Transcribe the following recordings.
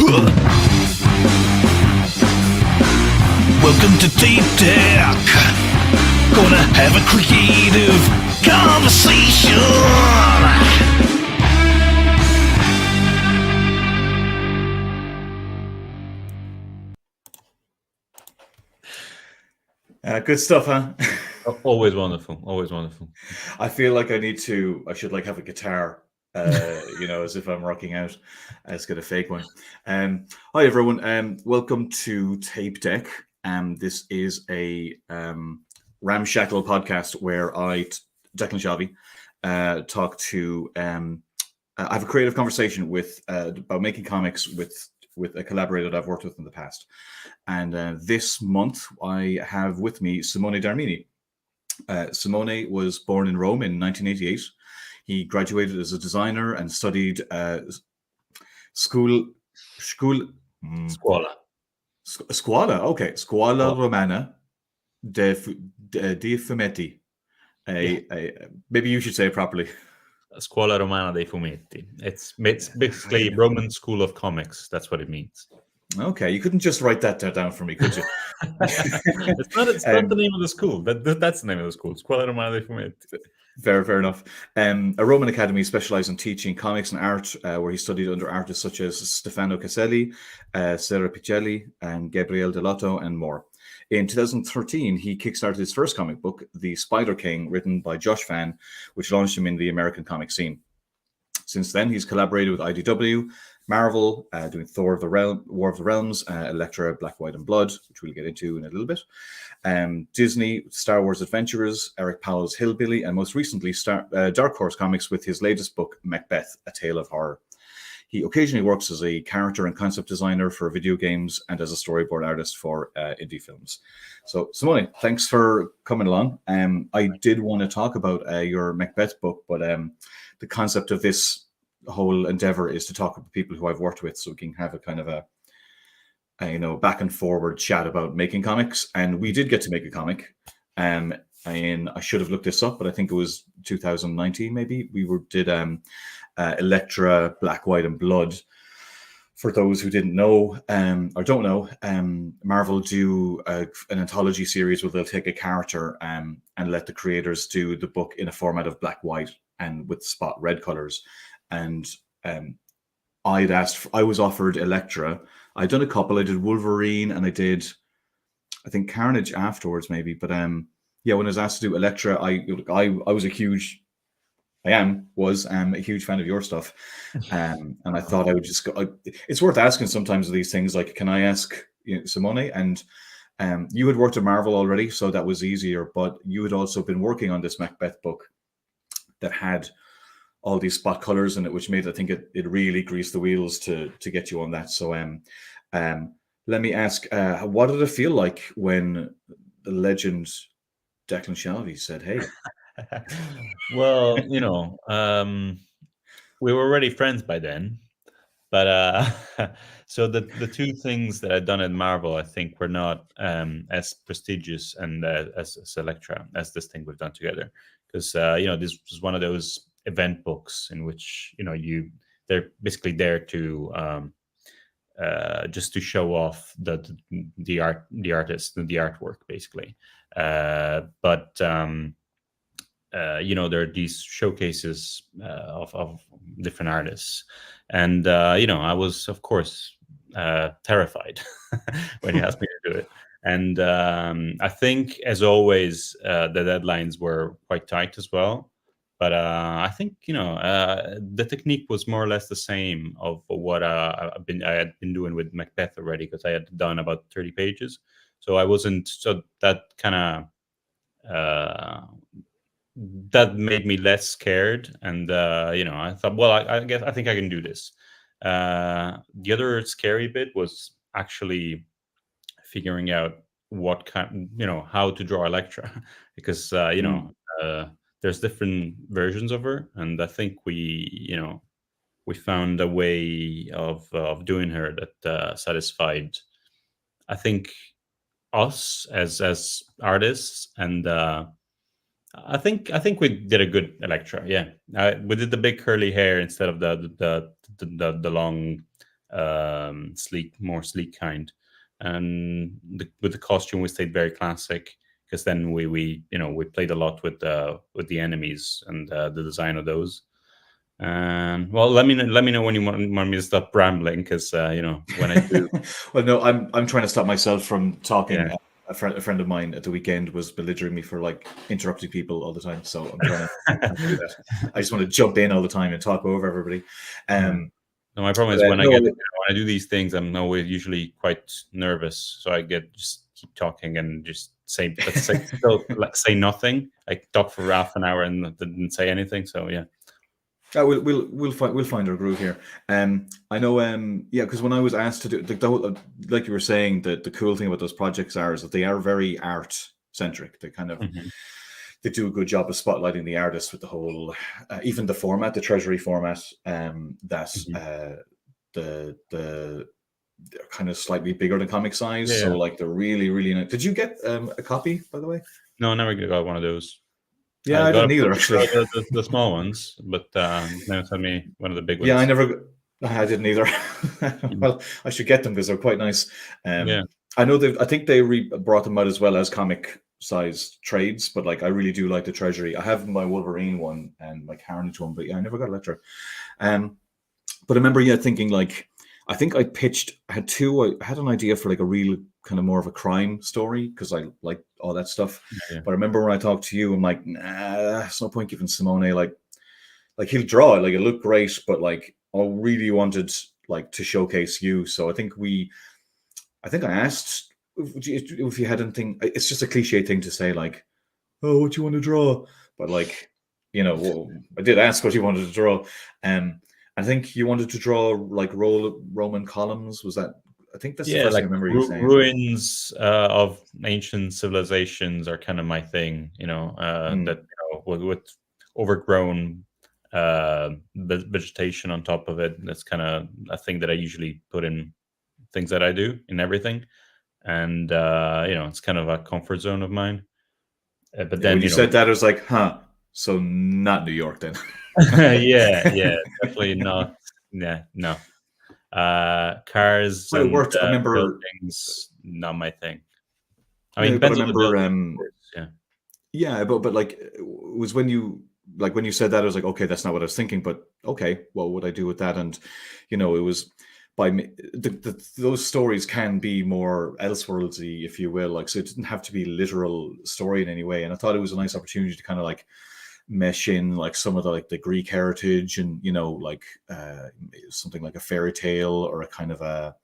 Welcome to Deep Deck. Gonna have a creative conversation. Good stuff, huh? Always wonderful. Always wonderful. I feel like I should like have a guitar, as if I'm rocking out. Let's get a fake one. Hi everyone. Welcome to Tape Deck. This is a ramshackle podcast where Declan Shalvey, talk to. I have a creative conversation with about making comics with a collaborator that I've worked with in the past. And this month, I have with me Simone D'Armini. Simone was born in Rome in 1988. He graduated as a designer and studied Scuola. Okay, Scuola Romana de Fumetti. Maybe you should say it properly. Scuola Romana dei Fumetti. It's basically Roman School of Comics. That's what it means. Okay, you couldn't just write that down for me, could you? It's not the name of the school. That's the name of the school. Scuola Romana dei Fumetti. Fair enough. A Roman academy specialized in teaching comics and art, where he studied under artists such as Stefano Caselli, Sarah Pichelli, and Gabriele Dell'Otto, and more. In 2013, he kickstarted his first comic book, The Spider King, written by Josh Fan, which launched him in the American comic scene. Since then, he's collaborated with IDW, Marvel, doing War of the Realms, ELEKTRA, Black, White, and Blood, which we'll get into in a little bit. Disney, Star Wars Adventurers, Eric Powell's Hillbilly, and most recently Dark Horse Comics with his latest book, Macbeth, A Tale of Horror. He occasionally works as a character and concept designer for video games and as a storyboard artist for indie films. So, Simone, thanks for coming along. I did want to talk about your Macbeth book, but the concept of this whole endeavor is to talk with people who I've worked with, so we can have a kind of a back and forward chat about making comics. And we did get to make a comic. And I should have looked this up, but I think it was 2019 maybe. We did ELEKTRA, Black, White, and Blood. For those who didn't know or don't know, Marvel do an anthology series where they'll take a character and let the creators do the book in a format of black, white, and with spot red colors. And I was offered ELEKTRA. I'd done a couple. I did Wolverine and I did, I think, Carnage afterwards maybe. But when I was asked to do ELEKTRA, I was a huge fan of your stuff. And I thought I would just go. It's worth asking sometimes of these things, like, can I ask Simone? And you had worked at Marvel already, so that was easier. But you had also been working on this Macbeth book that had all these spot colors in it, which made, I think, it really greased the wheels to get you on that. So let me ask, what did it feel like when the legend Declan Shalvey said, hey? Well, we were already friends by then, but so the two things that I'd done at Marvel, I think, were not as prestigious and as ELEKTRA as this thing we've done together, because this was one of those event books in which they're basically there to just to show off the artist, the artwork, basically. But there are these showcases of different artists, and I was, of course, terrified when he asked me to do it. And I think, as always, the deadlines were quite tight as well. But I think the technique was more or less the same of what I had been doing with Macbeth already, because I had done about 30 pages. So I wasn't, so that kind of that made me less scared. And I thought, well, I think I can do this. The other scary bit was actually figuring out what kind, how to draw ELEKTRA, because there's different versions of her, and I think we found a way of doing her that satisfied, I think, us as artists, and I think we did a good ELEKTRA. Yeah, we did the big curly hair instead of the long more sleek kind. And with the costume, we stayed very classic, because then we played a lot with the enemies and the design of those. And well, let me know when you want me to stop rambling, because when I do. Well, no, I'm trying to stop myself from talking. Yeah. A friend of mine at the weekend was belittling me for like interrupting people all the time, so I'm trying to not do that. I just want to jump in all the time and talk over everybody. No, my problem is when I do these things, I'm always usually quite nervous, so I just keep talking and just say nothing. I talk for half an hour and didn't say anything. So yeah. We'll find our groove here. I know. Yeah, because when I was asked to do the whole, like you were saying, the cool thing about those projects is that they are very art centric. They kind of they do a good job of spotlighting the artist with the whole, even the format, the treasury format. They're kind of slightly bigger than comic size. Yeah. So like they're really, really nice. Did you get a copy, by the way? No, I never got one of those. Yeah, I didn't either, actually. The small ones, but never tell me one of the big ones. Yeah, I didn't either. Well, I should get them because they're quite nice. Yeah. I know I think they brought them out as well as comic size trades, but like I really do like the treasury. I have my Wolverine one and my Carnage one, but yeah, I never got ELEKTRA. But I remember, thinking like, I think I had an idea for like a real kind of more of a crime story, because I like all that stuff. Yeah. But I remember when I talked to you, I'm like, nah, there's no point giving Simone like he'll draw it, like it looked great, but like I really wanted like to showcase you. So I think I asked if you had anything. It's just a cliche thing to say, like, oh, what you want to draw? But like, I did ask what you wanted to draw. I think you wanted to draw like Roman columns. Was that? I think that's the first thing I remember you saying. Ruins of ancient civilizations are kind of my thing. That with overgrown vegetation on top of it. That's kind of a thing that I usually put in things that I do in everything, and it's kind of a comfort zone of mine. But then when you said that, I was like, huh. So not New York then. yeah, definitely not. Yeah, no. Cars Well, it and worked. I remember buildings, not my thing. I mean, but I depends on the remember, building, yeah, but like it was when you said that, I was like, okay, that's not what I was thinking, but okay, what would I do with that? And it was by me. Those stories can be more elseworldsy, if you will, like, so it didn't have to be literal story in any way. And I thought it was a nice opportunity to kind of like mesh in like some of the Greek heritage, and like something like a fairy tale or a kind of a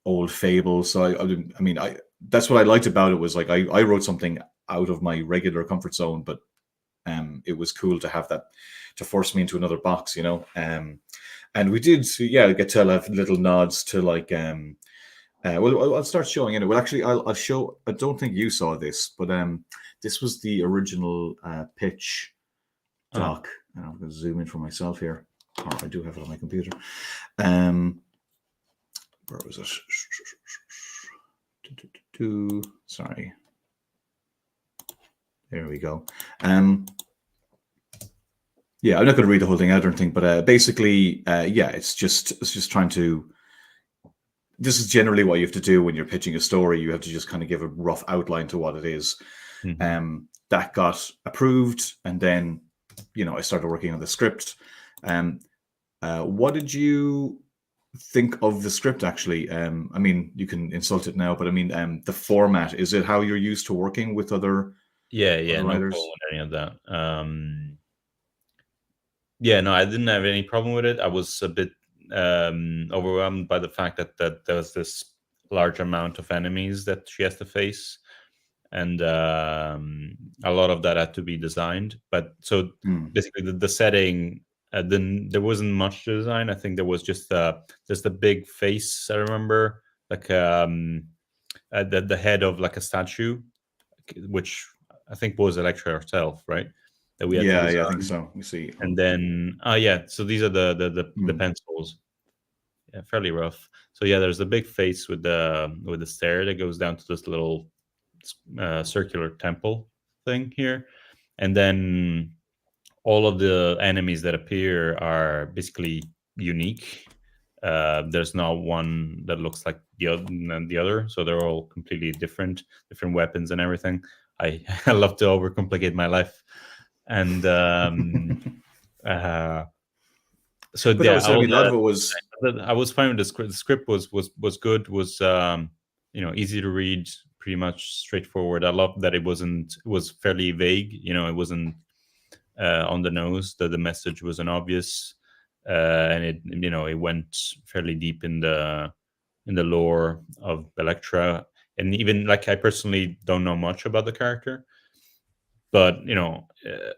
old fable. So I mean that's what I liked about it, was like I wrote something out of my regular comfort zone, but it was cool to have that to force me into another box, and we did get to have little nods to like well, I'll start showing it. Well, actually, I'll show. I don't think you saw this, but this was the original pitch doc. And I'm going to zoom in for myself here. Or I do have it on my computer. Where was it? Sorry. There we go. Yeah, I'm not going to read the whole thing out or anything, but basically, it's just trying to. This is generally what you have to do when you're pitching a story. You have to just kind of give a rough outline to what it is. That got approved, and then I started working on the script. What did you think of the script, actually? I mean, you can insult it now, but I mean, the format, is it how you're used to working with other writers? No problem with any of that. No, I didn't have any problem with it. I was a bit overwhelmed by the fact that there was this large amount of enemies that she has to face, and a lot of that had to be designed. But so basically the setting, then there wasn't much to design. I think there was just a big face. I remember like the head of like a statue, which I think was ELEKTRA herself, right? That we had to design. I think so. You see, and then so these are the pencils. Yeah, fairly rough. So there's the big face with the stair that goes down to this little circular temple thing here, and then all of the enemies that appear are basically unique. There's not one that looks like the other, so they're all completely different weapons and everything. I love to overcomplicate my life, and so But that yeah, was, I mean, a lot of it was. I was fine with the script. The script was good. Was easy to read, pretty much straightforward. I love that it was fairly vague. It wasn't on the nose. That the message wasn't obvious, and it went fairly deep in the lore of ELEKTRA. And even like, I personally don't know much about the character, but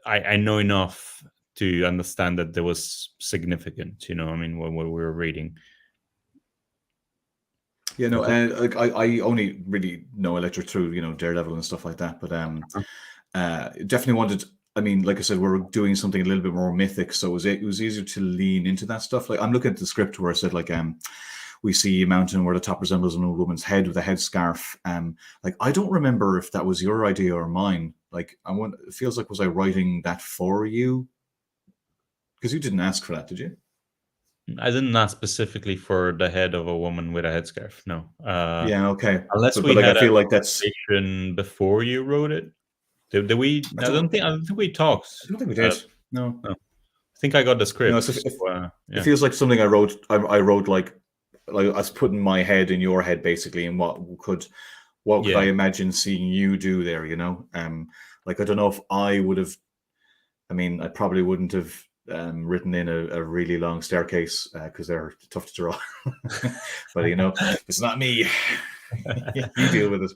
I know enough to understand that there was significant. I mean, when we were reading. Yeah, no, and like I only really know ELEKTRA through Daredevil and stuff like that, but definitely wanted. I mean, like I said, we're doing something a little bit more mythic, so it was easier to lean into that stuff. Like, I'm looking at the script where I said, like, we see a mountain where the top resembles an old woman's head with a headscarf. Like, I don't remember if that was your idea or mine. Like, it feels like, was I writing that for you? Because you didn't ask for that, did you? I didn't ask specifically for the head of a woman with a headscarf. No. Yeah. Okay. Unless but we like, had I feel a like that's. conversation before you wrote it. Did we? I don't think we talked. I don't think we did. No. I think I got the script. No, it feels like something I wrote. I wrote like I was putting my head in your head, basically, and what could I imagine seeing you do there? Like, I don't know if I would have. I mean, I probably wouldn't have written in a really long staircase because they're tough to draw. But it's not me. You deal with it.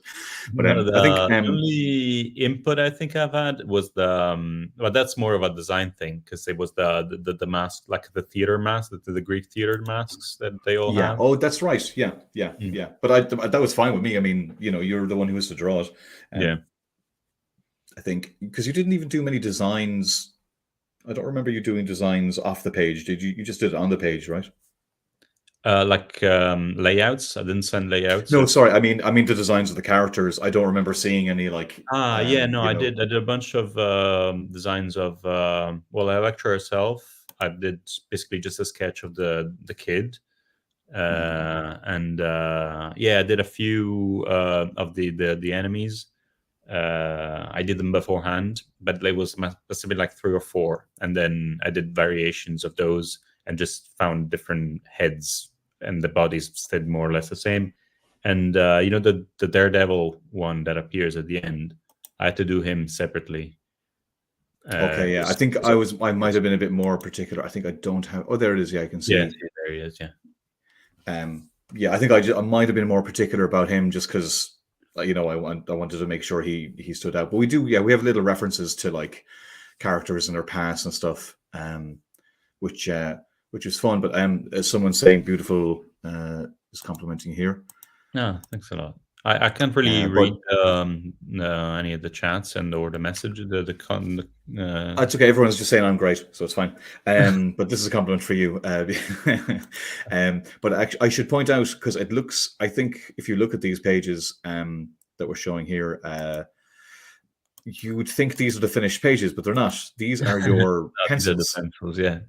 But I think the only input I think I've had was the well, that's more of a design thing, because it was the mask, like the theater mask, the Greek theater masks that they all have. Oh, that's right. Yeah. But that was fine with me. I mean, you're the one who has to draw it. Yeah. I think because you didn't even do many designs. I don't remember you doing designs off the page. Did you? You just did it on the page, right? Like layouts. I didn't send layouts. No, sorry. I mean the designs of the characters. I don't remember seeing any like. I did a bunch of designs of ELEKTRA herself. I did basically just a sketch of the kid, and I did a few of the enemies. I did them beforehand, but it was possibly like 3 or 4, and then I did variations of those and just found different heads, and the bodies stayed more or less the same. And the Daredevil one that appears at the end, I had to do him separately. Okay, yeah. I think I might have been a bit more particular. I think I don't have. Oh, there it is. Yeah, I can see. Yeah, there he is. Yeah. Yeah, I think I might have been more particular about him just because I wanted to make sure he stood out. But we do. Yeah, we have little references to like characters in their past and stuff, which is fun. But as someone's saying, beautiful is complimenting here. No, thanks a lot. I can't really read any of the chats or the message. That's okay. Everyone's just saying I'm great, so it's fine. But this is a compliment for you. But actually, I should point out, because it looks. I think if you look at these pages that we're showing here, you would think these are the finished pages, but they're not. These are your pencils. These are the pencils. Yeah.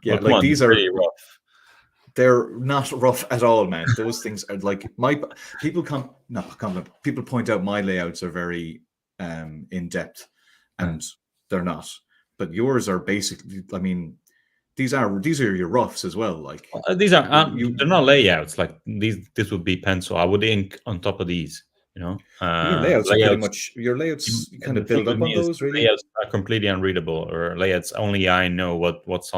Yeah, well, like these are really rough. They're not rough at all, man. Those things are like people point out my layouts are very in depth, and they're not. But yours are basically. I mean, these are your roughs as well. Like these are they're not layouts. Like this would be pencil. I would ink on top of these. Your layouts are pretty much your layouts. You kind of build up on those. Really, layouts are completely unreadable, or layouts only I know what's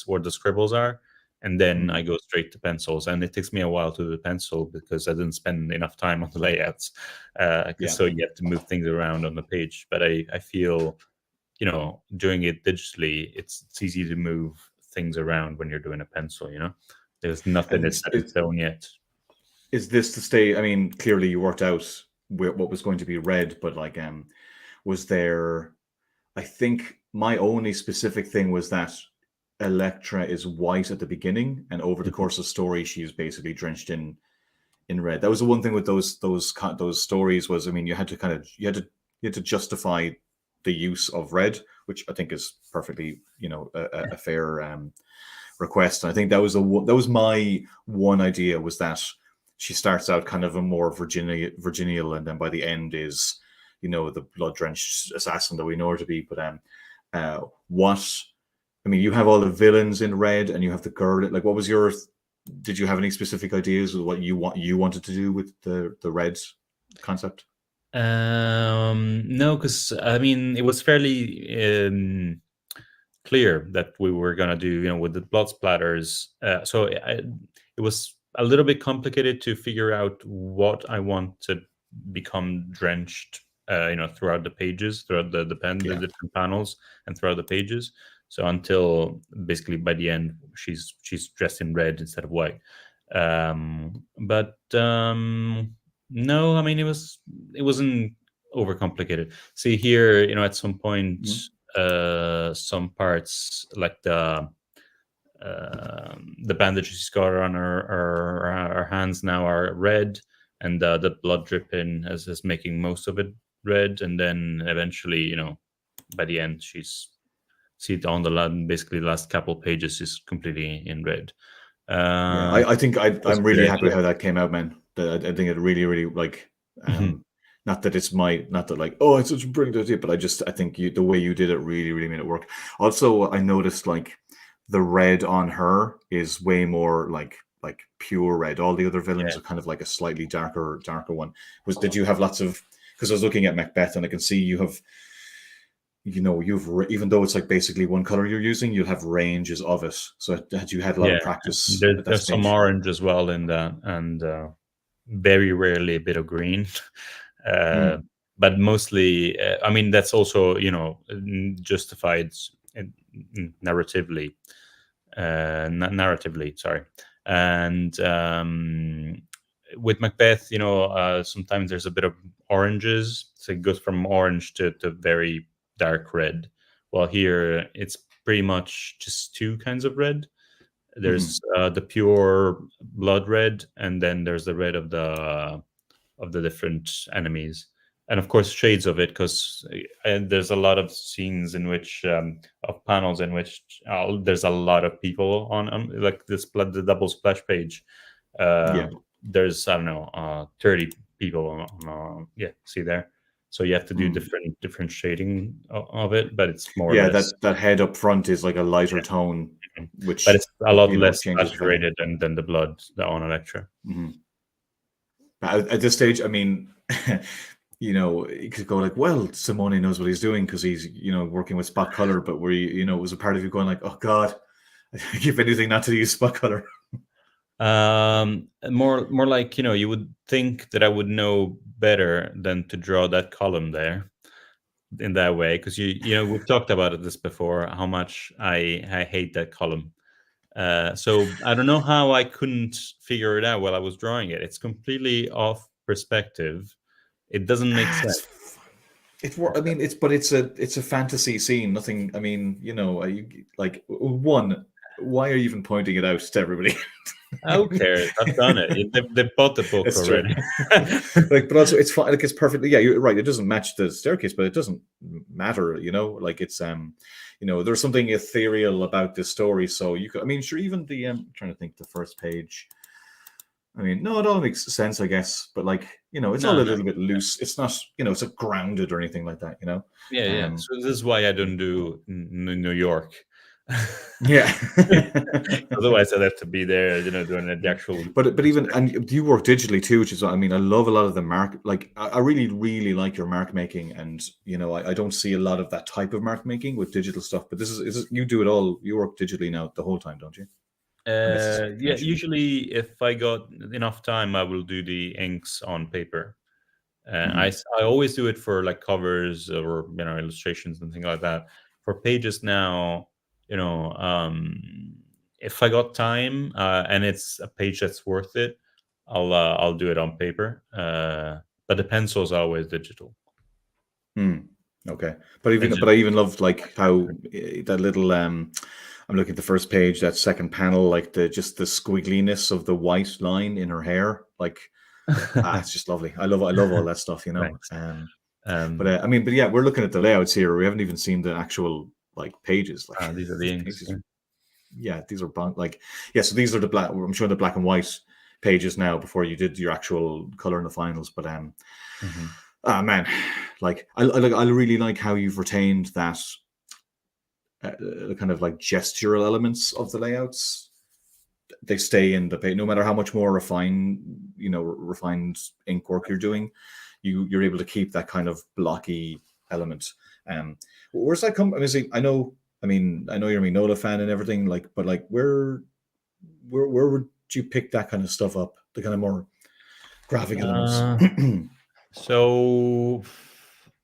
where the scribbles are. And then I go straight to pencils, and it takes me a while to do the pencil because I didn't spend enough time on the layouts. So you have to move things around on the page. But I feel, doing it digitally, it's easy to move things around when you're doing a pencil. There's nothing that's set in stone yet. Is this to stay? I mean, clearly you worked out what was going to be read, but like, was there? I think my only specific thing was that ELEKTRA is white at the beginning, and over the course of the story, she's basically drenched in red. That was the one thing with those stories was, I mean, you had to justify the use of red, which I think is perfectly, a fair request. And I think that was my one idea, was that she starts out kind of a more virginal, and then by the end is, the blood-drenched assassin that we know her to be. But you have all the villains in red, and you have the girl. Like, what was did you have any specific ideas of what you wanted to do with the red concept? No, because it was fairly clear that we were gonna do, with the blood splatters. So it was a little bit complicated to figure out what I want to become drenched, throughout the pages, throughout the different panels, and throughout the pages. So until basically by the end, she's dressed in red instead of white. But no, it wasn't overcomplicated. See here, at some point, some parts like the bandages she's got on her hands now are red, and the blood dripping is making most of it red, and then eventually, by the end, see on basically the last couple pages is completely in red. I think I'm really happy with how that came out, man. I think it really, really, like, not that it's it's such a brilliant idea, but I think the way you did it really, really made it work. Also, I noticed, like, the red on her is way more like pure red. All the other villains are kind of like a slightly darker one. Did you have lots of? Because I was looking at Macbeth, and I can see you have. Even though it's like basically one color you're using, you'll have ranges of it. So had you had a lot of practice? There's some orange as well in that, and very rarely a bit of green. But mostly, that's also, justified narratively. Sorry. And with Macbeth, sometimes there's a bit of oranges, so it goes from orange to very dark red. While here it's pretty much just two kinds of red. There's the pure blood red, and then there's the red of the different enemies, and of course shades of it, because there's a lot of scenes in which of panels in which there's a lot of people on like the double splash page. There's 30 people on see there. So you have to do different shading of it, but it's more. Yeah, that head up front is like a lighter tone, but it's a lot less saturated than the blood on ELEKTRA. At this stage, you could go like, well, Simone knows what he's doing because he's working with spot color. But were you was a part of you going like, oh God, I give anything not to use spot color? More like, you would think that I would know better than to draw that column there in that way, because we've talked about this before, how much I hate that column. So I don't know how I couldn't figure it out while I was drawing it. It's completely off perspective. It doesn't make sense. It's a fantasy scene. Nothing. Why are you even pointing it out to everybody? Who cares? I've done it. They bought the book already. But also it's fine. Like, it's perfectly. Yeah, you're right. It doesn't match the staircase, but it doesn't matter. Like, it's there's something ethereal about this story. So you could. Sure. Even the I'm trying to think, the first page. No, it all makes sense, I guess. But it's all a little bit loose. It's not, it's not grounded or anything like that. Yeah. So this is why I don't do New York. Yeah. Otherwise, I'd have to be there, doing the actual. But even, and you work digitally too, which is, I love a lot of the mark. Like, I really, really like your mark making, and I don't see a lot of that type of mark making with digital stuff. But this is you do it all. You work digitally now the whole time, don't you? Yeah. Usually, if I got enough time, I will do the inks on paper. I always do it for like covers or illustrations and things like that. For pages now. If I got time and it's a page that's worth it, I'll do it on paper. But the pencil's always digital. Okay, but I even loved like how that little I'm looking at the first page, that second panel, like just the squiggliness of the white line in her hair, like it's just lovely. I love all that stuff, But yeah, we're looking at the layouts here. We haven't even seen the actual like pages. These are the inks. yeah, these are like, yeah. So these are the black. I'm showing the black and white pages now before you did your actual color in the finals. But Mhm. man, like I really like how you've retained that kind of like gestural elements of the layouts. They stay in the page, no matter how much more refined ink work you're doing. You're able to keep that kind of blocky element. Where's that come? I know. I know you're a Mignola fan and everything. Like, but like, where would you pick that kind of stuff up? The kind of more graphic elements. So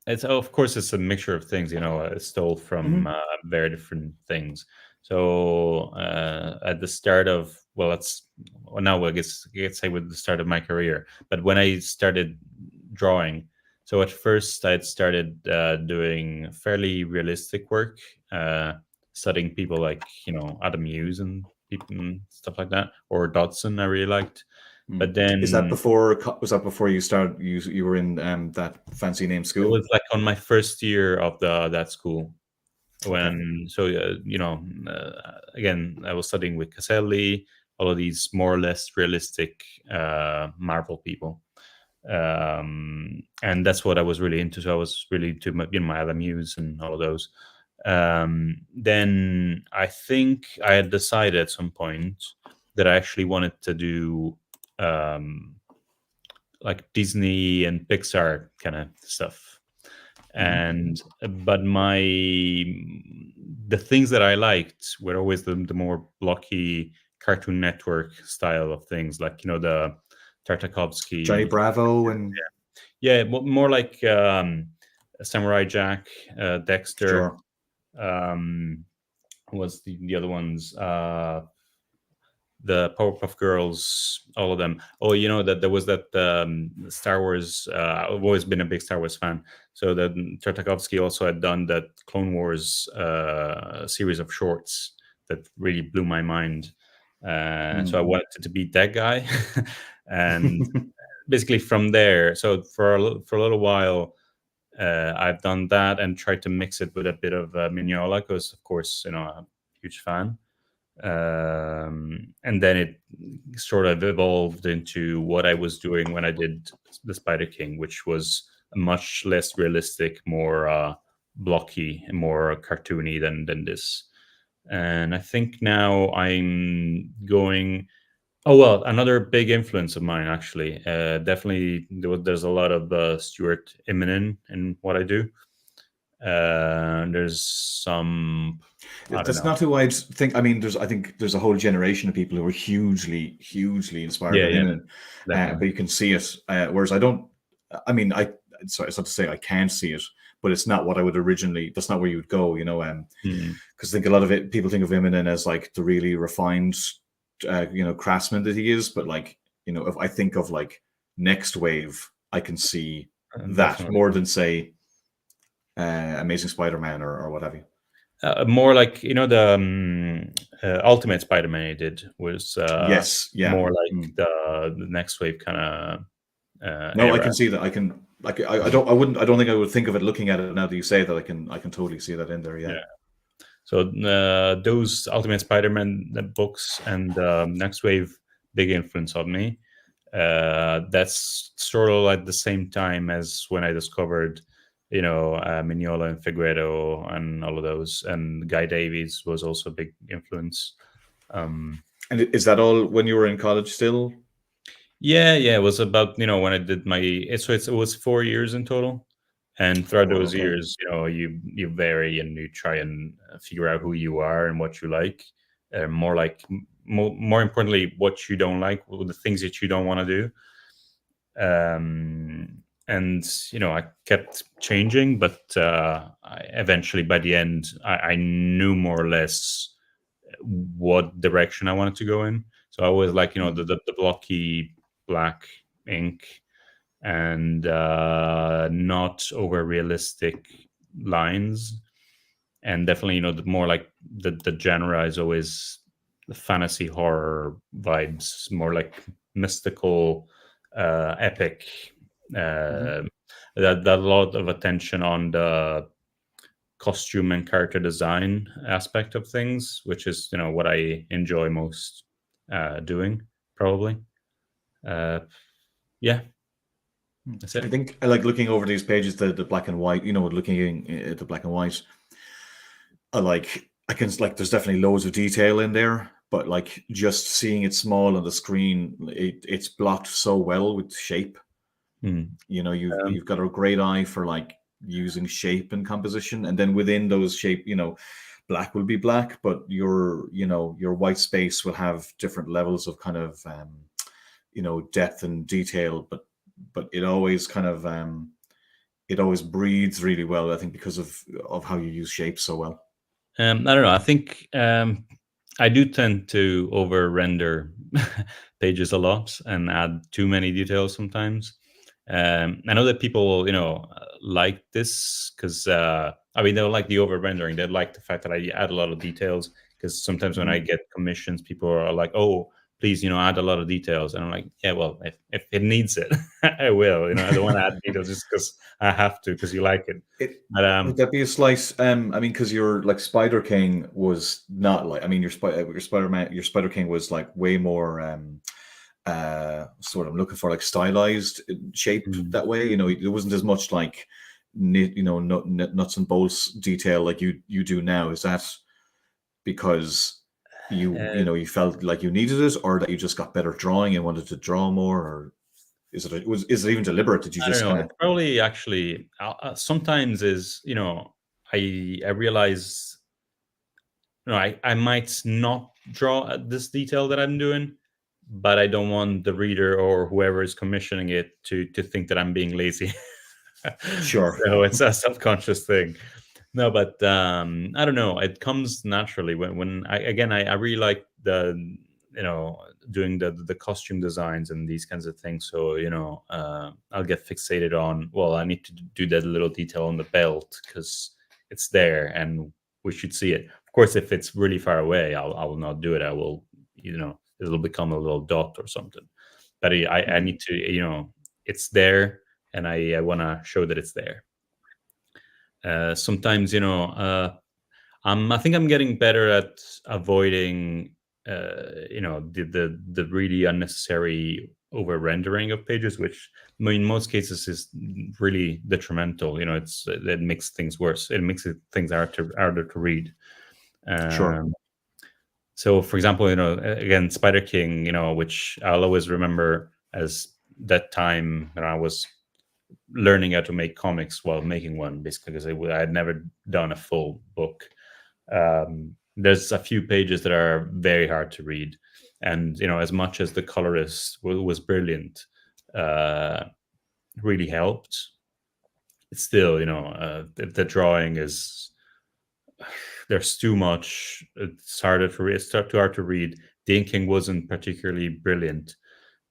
it's, of course, it's a mixture of things. It's stole from very different things. So at the start of, now I guess I could say with the start of my career, but when I started drawing, so at first I'd started doing fairly realistic work, studying people like Adam Hughes and people and stuff like that, or Dodson I really liked. But then was that before you started? You were in that fancy name it school? was like on my first year of that school. When again, I was studying with Caselli, all of these more or less realistic Marvel people, and that's what I was really into. So I was really into my Adam Hughes and all of those. Then I think I had decided at some point that I actually wanted to do like Disney and Pixar kind of stuff. And but the things that I liked were always the more blocky Cartoon Network style of things, like the Tartakovsky, Johnny Bravo, and more like Samurai Jack, Dexter. sure. Was the other ones? The Powerpuff Girls, all of them. Oh, that there was that Star Wars. I've always been a big Star Wars fan. So that Tartakovsky also had done that Clone Wars series of shorts that really blew my mind. So I wanted to be that guy, and basically from there. So for a little while, I've done that and tried to mix it with a bit of Mignola, because of course I'm a huge fan. And then it sort of evolved into what I was doing when I did the Spider King, which was much less realistic, more blocky, and more cartoony than this. And I think now I'm going. Oh well, another big influence of mine, actually. Definitely, there's a lot of Stuart Immonen in what I do. There's some. That's not who I'd think. I think there's a whole generation of people who are hugely inspired by him, but you can see it. Whereas I don't. Sorry, it's not to say I can't see it, but it's not what I would originally. That's not where you would go, because I think a lot of people think of Eminem as like the really refined, craftsman that he is. But like, if I think of like next wave, I can see that more than say Amazing Spider-Man or what have you. More like the Ultimate Spider-Man he did was more like the next wave kind of. No, era. I can see that. I don't think I would think of it looking at it now that you say that. I can totally see that in there. Yeah. So those Ultimate Spider-Man books and Next Wave, big influence on me. That's sort of at the same time as when I discovered, Mignola and Figueredo and all of those, and Guy Davies was also a big influence. And is that all when you were in college still? Yeah, it was about when I did my. It was 4 years in total, and throughout those years, you vary and you try and figure out who you are and what you like. More importantly, what you don't like, the things that you don't want to do. And I kept changing, but eventually by the end I knew more or less what direction I wanted to go in. So I always like the blocky black ink and not over realistic lines, and definitely the more like the genre is always the fantasy horror vibes, more like mystical, epic. That lot of attention on the costume and character design aspect of things, which is what I enjoy most doing, probably. Yeah, that's it. I think I like looking over these pages, the black and white. Looking at the black and white. I can like. There's definitely loads of detail in there, but like just seeing it small on the screen, it's blocked so well with shape. You've got a great eye for like using shape and composition, and then within those shape, black will be black, but your white space will have different levels of kind of depth and detail, but it always kind of it always breathes really well, I think, because of how you use shape so well. I don't know. I think I do tend to over render pages a lot and add too many details sometimes. I know that people, like this because they'll like the over rendering. They like the fact that I add a lot of details, because sometimes when I get commissions, people are like, "Oh, please, add a lot of details," and I'm like, "Yeah, well, if it needs it, I will. I don't want to add details just because I have to, because you like it." But Would that be a slice? Because your like Spider King was not like. Your Spider King was like way more. Sort of looking for like stylized shape that way. There wasn't as much like nuts and bolts detail like you do now. Is that because you felt like you needed it, or that you just got better drawing and wanted to draw more, or is it even deliberate? Did you I just don't know. kind It's probably actually sometimes is I realize I might not draw at this detail that I'm doing, but I don't want the reader or whoever is commissioning it to think that I'm being lazy. Sure. So it's a subconscious thing. No, but I don't know. It comes naturally when I really like the doing the costume designs and these kinds of things. So I'll get fixated on, well, I need to do that little detail on the belt because it's there and we should see it. Of course, if it's really far away, I will not do it. I will, it'll become a little dot or something. But I need to, it's there, and I want to show that it's there. Sometimes, I think I'm getting better at avoiding, the really unnecessary over rendering of pages, which in most cases is really detrimental. It makes things worse. It makes things harder to read. Sure. So, for example, again, Spider King, which I'll always remember as that time when I was learning how to make comics while making one, basically, because I had never done a full book. There's a few pages that are very hard to read, and as much as the colorist was brilliant, really helped, it's still the drawing is, there's too much. It's harder to read. It's too hard to read. The inking wasn't particularly brilliant,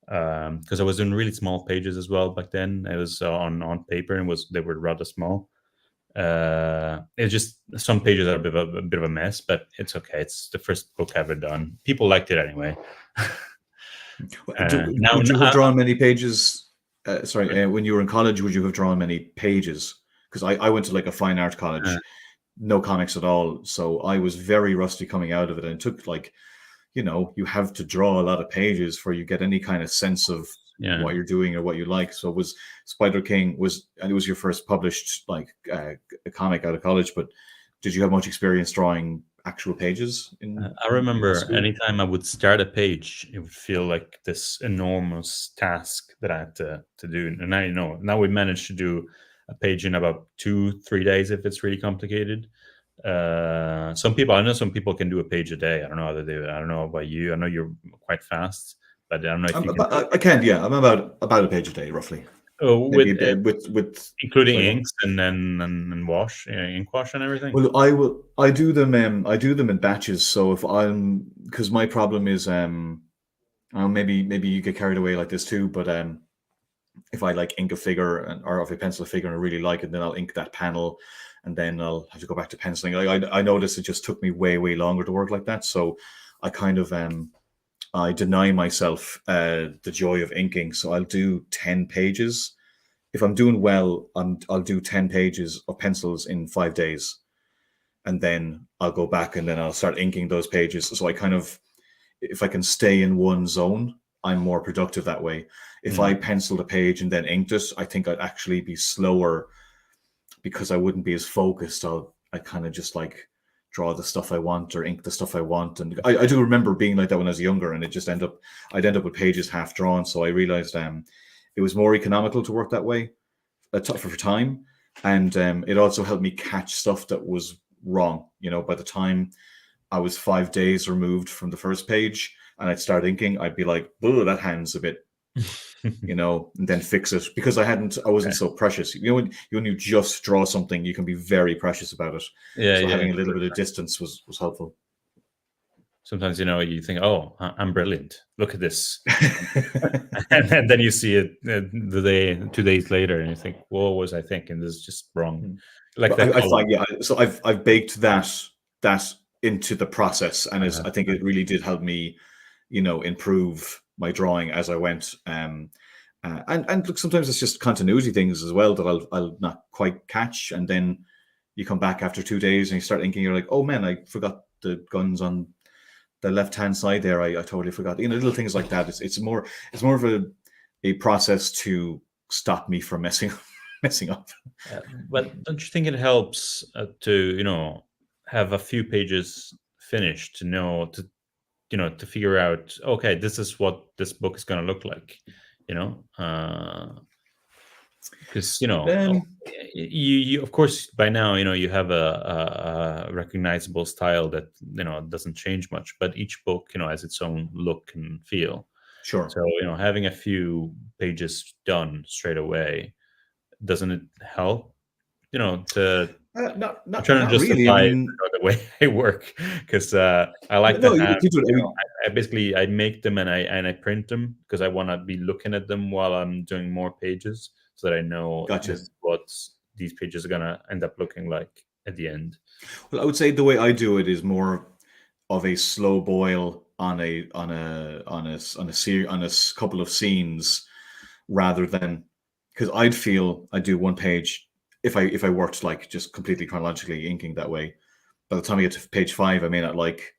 because I was doing really small pages as well back then. It was on paper, and they were rather small. It's just some pages are a bit of a mess, but it's okay. It's the first book I've ever done. People liked it anyway. Would you have drawn many pages? When you were in college, would you have drawn many pages? Because I went to like a fine art college, no comics at all, so I was very rusty coming out of it, and it took like, you have to draw a lot of pages before you get any kind of sense of what you're doing or what you like. So it was Spider King and it was your first published like a comic out of college, but did you have much experience drawing actual pages? I remember anytime I would start a page, it would feel like this enormous task that I had to do. And now we managed to do a page in about 2-3 days if it's really complicated. I know some people can do a page a day. I don't know how they do it. I don't know about you. I know you're quite fast, but I don't know if you can. I can, yeah. I'm about a page a day, roughly. Oh, with including sorry, inks and wash, ink wash and everything. Well, I do them in batches. So because my problem is maybe you get carried away like this too, but if I like ink a figure or if I pencil a figure and I really like it, then I'll ink that panel, and then I'll have to go back to penciling. I noticed it just took me way longer to work like that. So I kind of I deny myself the joy of inking. So I'll do 10 pages. If I'm doing well, I'll do 10 pages of pencils in 5 days. and then I'll go back and then I'll start inking those pages. So I kind of, if I can stay in one zone, I'm more productive that way. If I penciled a page and then inked it, I think I'd actually be slower because I wouldn't be as focused. I kind of just like draw the stuff I want or ink the stuff I want. And I do remember being like that when I was younger, and I'd end up with pages half drawn. So I realized it was more economical to work that way for time. And it also helped me catch stuff that was wrong. You know, by the time I was 5 days removed from the first page and I'd start inking, I'd be like, oh, that hand's a bit, you know, and then fix it, because I wasn't so precious. You know, when you just draw something, you can be very precious about it. Yeah, so yeah, having a little bit of distance was helpful. Sometimes, you know, you think, oh, I'm brilliant. Look at this. and then you see it 2 days later and you think, what was I thinking? This is just wrong. Like that. I find, yeah. So I've baked that into the process, and I think it really did help me, you know, improve my drawing as I went. And look, sometimes it's just continuity things as well that I'll not quite catch, and then you come back after 2 days and you start inking. You're like, oh man, I forgot the guns on the left hand side there. I totally forgot. You know, little things like that. It's more of a process to stop me from messing up. But don't you think it helps to, you know, have a few pages finished to know to figure out, okay, this is what this book is going to look like, you know? Because you know, you of course by now, you know, you have a recognizable style that, you know, doesn't change much, but each book, you know, has its own look and feel. Sure. So, you know, having a few pages done straight away, doesn't it help, you know, to not I'm trying to justify really. I mean, the way I work, because I like no, to have, you do it. I mean, I basically I make them and I print them because I want to be looking at them while I'm doing more pages, so that I know Gotcha. this is what these pages are gonna end up looking like at the end. Well, I would say the way I do it is more of a slow boil on a couple of scenes, rather than, because I'd feel I do one page if I worked like just completely chronologically inking that way. By the time I get to page 5, I may not like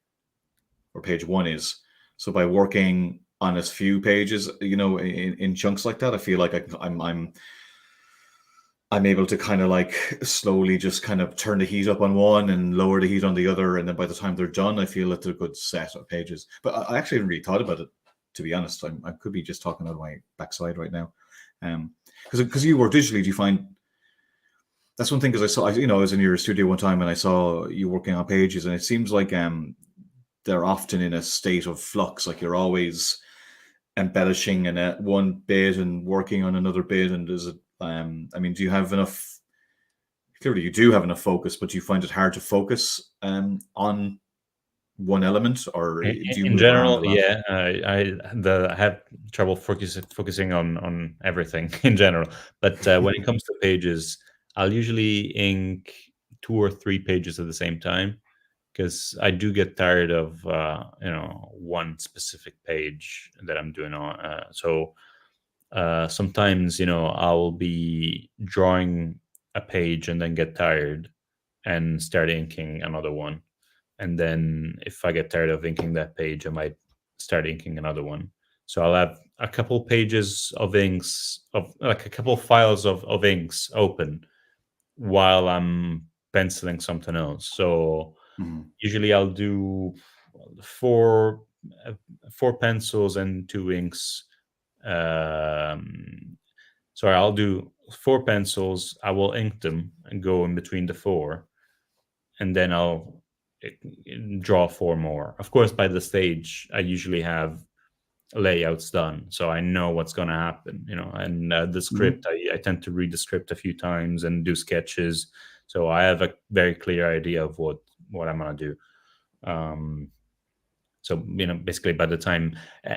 where page 1 is. So by working on as few pages, you know, in chunks like that, I feel like I'm able to kind of like slowly just kind of turn the heat up on one and lower the heat on the other, and then by the time they're done, I feel that they're a good set of pages. But I actually haven't really thought about it, to be honest. I could be just talking out of my backside right now, because you work digitally. Do you find that's one thing? Because I was in your studio one time and I saw you working on pages, and it seems like they're often in a state of flux. Like you're always embellishing in one bit and working on another bit. And is it? I mean, do you have enough? Clearly, you do have enough focus, but do you find it hard to focus on one element, or do you in general? Yeah, I have trouble focusing on everything in general. But when it comes to pages, I'll usually ink 2 or 3 pages at the same time, because I do get tired of one specific page that I'm doing on. So sometimes, you know, I'll be drawing a page and then get tired and start inking another one. And then if I get tired of inking that page, I might start inking another one. So I'll have a couple pages of inks, of like a couple files of inks open while I'm penciling something else. So usually I'll do 4 pencils and 2 inks. Sorry, I'll do 4 pencils. I will ink them and go in between the 4, and then I'll draw 4 more. Of course, by the stage, I usually have layouts done, so I know what's going to happen, you know. And the script, I tend to read the script a few times and do sketches, so I have a very clear idea of what I'm going to do. So, you know, basically by the time,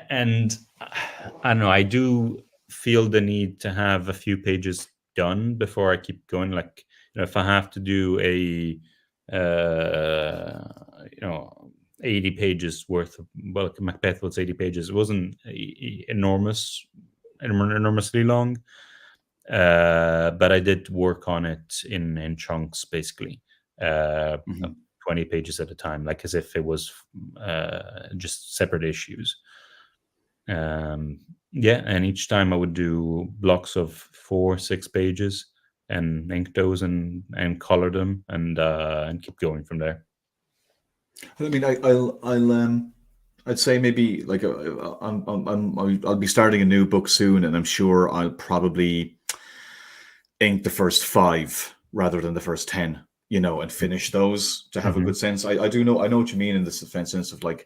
and I don't know, I do feel the need to have a few pages done before I keep going. Like, you know, if I have to do a 80 pages worth of, well, Macbeth was 80 pages. It wasn't enormously long, but I did work on it in chunks, basically. 20 pages at a time, like as if it was just separate issues. Yeah, and each time I would do blocks of 4-6 pages and ink those and color them and keep going from there. I mean, I'd say maybe like I'll be starting a new book soon, and I'm sure I'll probably ink the first 5 rather than the first 10, and finish those to have a good sense. I know what you mean in the sense of like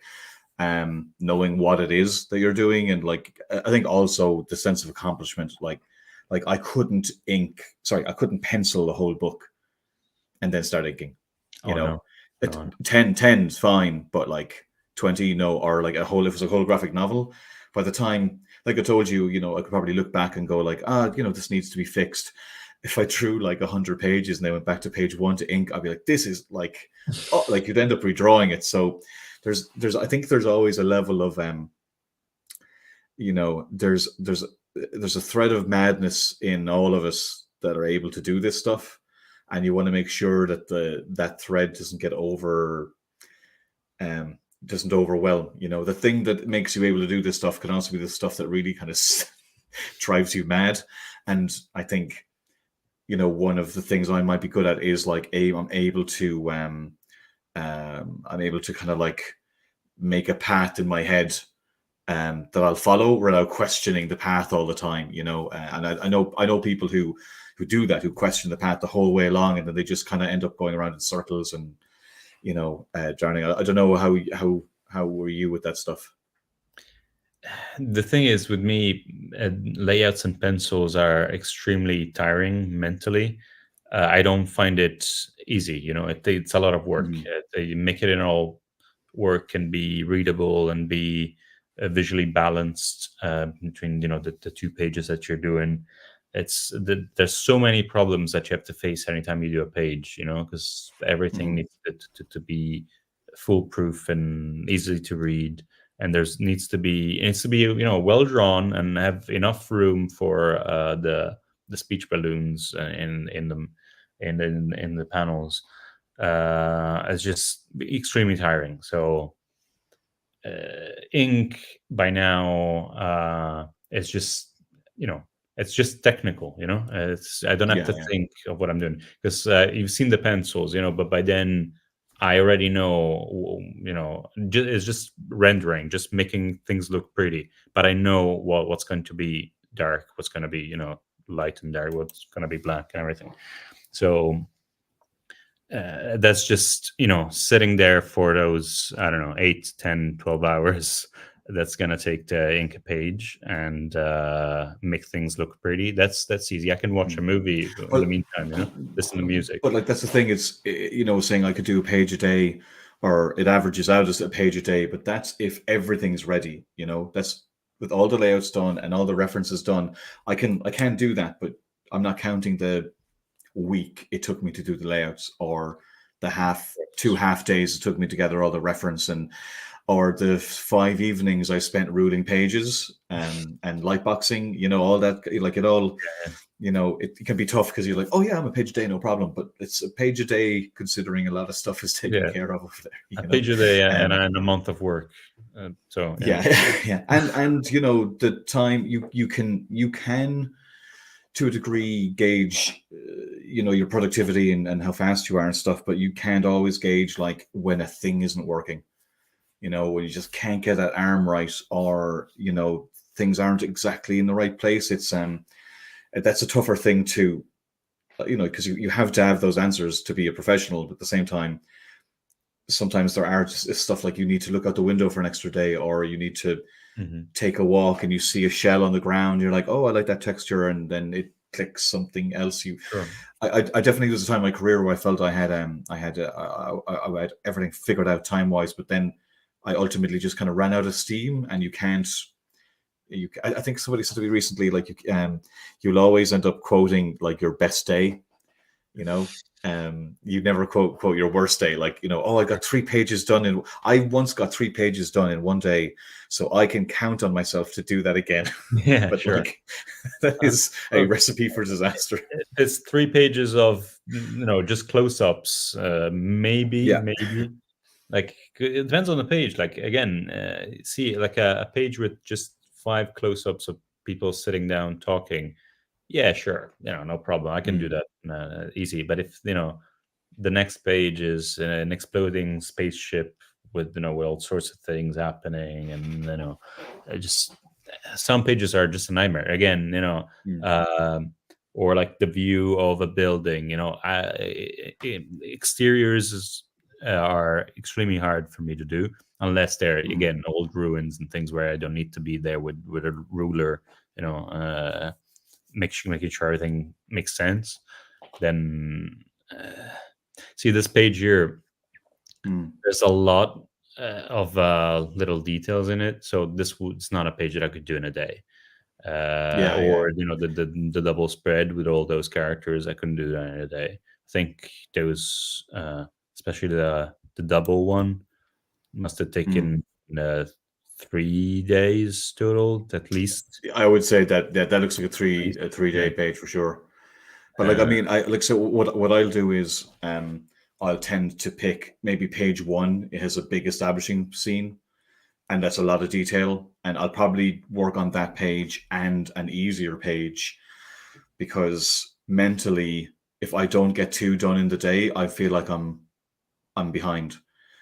knowing what it is that you're doing, and like I think also the sense of accomplishment. Like I couldn't pencil the whole book and then start inking. No. 10 is fine, but like 20, no, or like if it's a whole graphic novel, by the time, like I told you, I could probably look back and go like, this needs to be fixed. If I drew like 100 pages and they went back to page 1 to ink, I'd be like, this is like, like you'd end up redrawing it. So I think there's always a level of, there's a thread of madness in all of us that are able to do this stuff. And you want to make sure that that thread doesn't get doesn't overwhelm. The thing that makes you able to do this stuff can also be the stuff that really kind of drives you mad. And I think, one of the things I might be good at is like I'm able to kind of like make a path in my head that I'll follow without questioning the path all the time. And I know people who do that, who question the path the whole way along, and then they just kind of end up going around in circles and drowning. I don't know how were you with that stuff? The thing is with me, layouts and pencils are extremely tiring mentally. I don't find it easy. It's a lot of work. They make it in all work and be readable and be visually balanced between the 2 pages that you're doing. There's so many problems that you have to face anytime you do a page, because everything needs to be foolproof and easy to read, and it needs to be well drawn and have enough room for the speech balloons in the panels. It's just extremely tiring. So ink by now it's just it's just technical, I don't have to think of what I'm doing, because you've seen the pencils, but by then I already know, it's just rendering, just making things look pretty, but I know what's going to be dark, what's going to be, light and dark, what's going to be black and everything. So that's just, sitting there for those, I don't know, 8, 10, 12 hours that's going to take to ink a page and make things look pretty. That's easy. I can watch a movie in the meantime, listen to music. But like, that's the thing, it's, saying I could do a page a day, or it averages out as a page a day, but that's if everything's ready, that's with all the layouts done and all the references done. I can do that, but I'm not counting the week it took me to do the layouts, or the 2 half days it took me to gather all the reference, or the 5 evenings I spent ruling pages and lightboxing, all that, like it all, it can be tough because you're like, oh yeah, I'm a page a day, no problem. But it's a page a day considering a lot of stuff is taken care of over there. A page a day and a month of work. So yeah. And the time you can to a degree gauge your productivity and how fast you are and stuff, but you can't always gauge like when a thing isn't working, when you just can't get that arm right, or things aren't exactly in the right place. It's that's a tougher thing to because you have to have those answers to be a professional, but at the same time sometimes there are just stuff like you need to look out the window for an extra day, or you need to take a walk and you see a shell on the ground, you're like, oh, I like that texture, and then it clicks something else. I definitely, there was a time in my career where I felt I had everything figured out time wise, but then I ultimately just kind of ran out of steam, and I think somebody said to me recently, like you'll always end up quoting like your best day, You know, you never quote your worst day, like, you know, oh, I got 3 pages done in. I once got 3 pages done in one day, so I can count on myself to do that again. Yeah, But sure. like, that is a recipe for disaster. It's 3 pages of, you know, just close-ups, maybe. Like, it depends on the page. Like, again, see, like a page with just 5 close-ups of people sitting down talking. Yeah, sure, you know, no problem. I can do that easy. But if, you know, the next page is an exploding spaceship with, you know, with all sorts of things happening, and, you know, just some pages are just a nightmare. Again, you know, or like the view of a building. You know, exteriors are extremely hard for me to do unless they're again old ruins and things where I don't need to be there with a ruler. You know, making sure everything makes sense. Then see this page here. There's a lot of little details in it, so it's not a page that I could do in a day. You know, the double spread with all those characters, I couldn't do that in a day. I think those, especially the double one, must have taken 3 days total at least. I would say that looks like a 3-day page for sure. But like, I mean, so what I'll do is I'll tend to pick maybe page 1. It has a big establishing scene, and that's a lot of detail. And I'll probably work on that page and an easier page, because mentally, if I don't get 2 done in the day, I feel like I'm behind.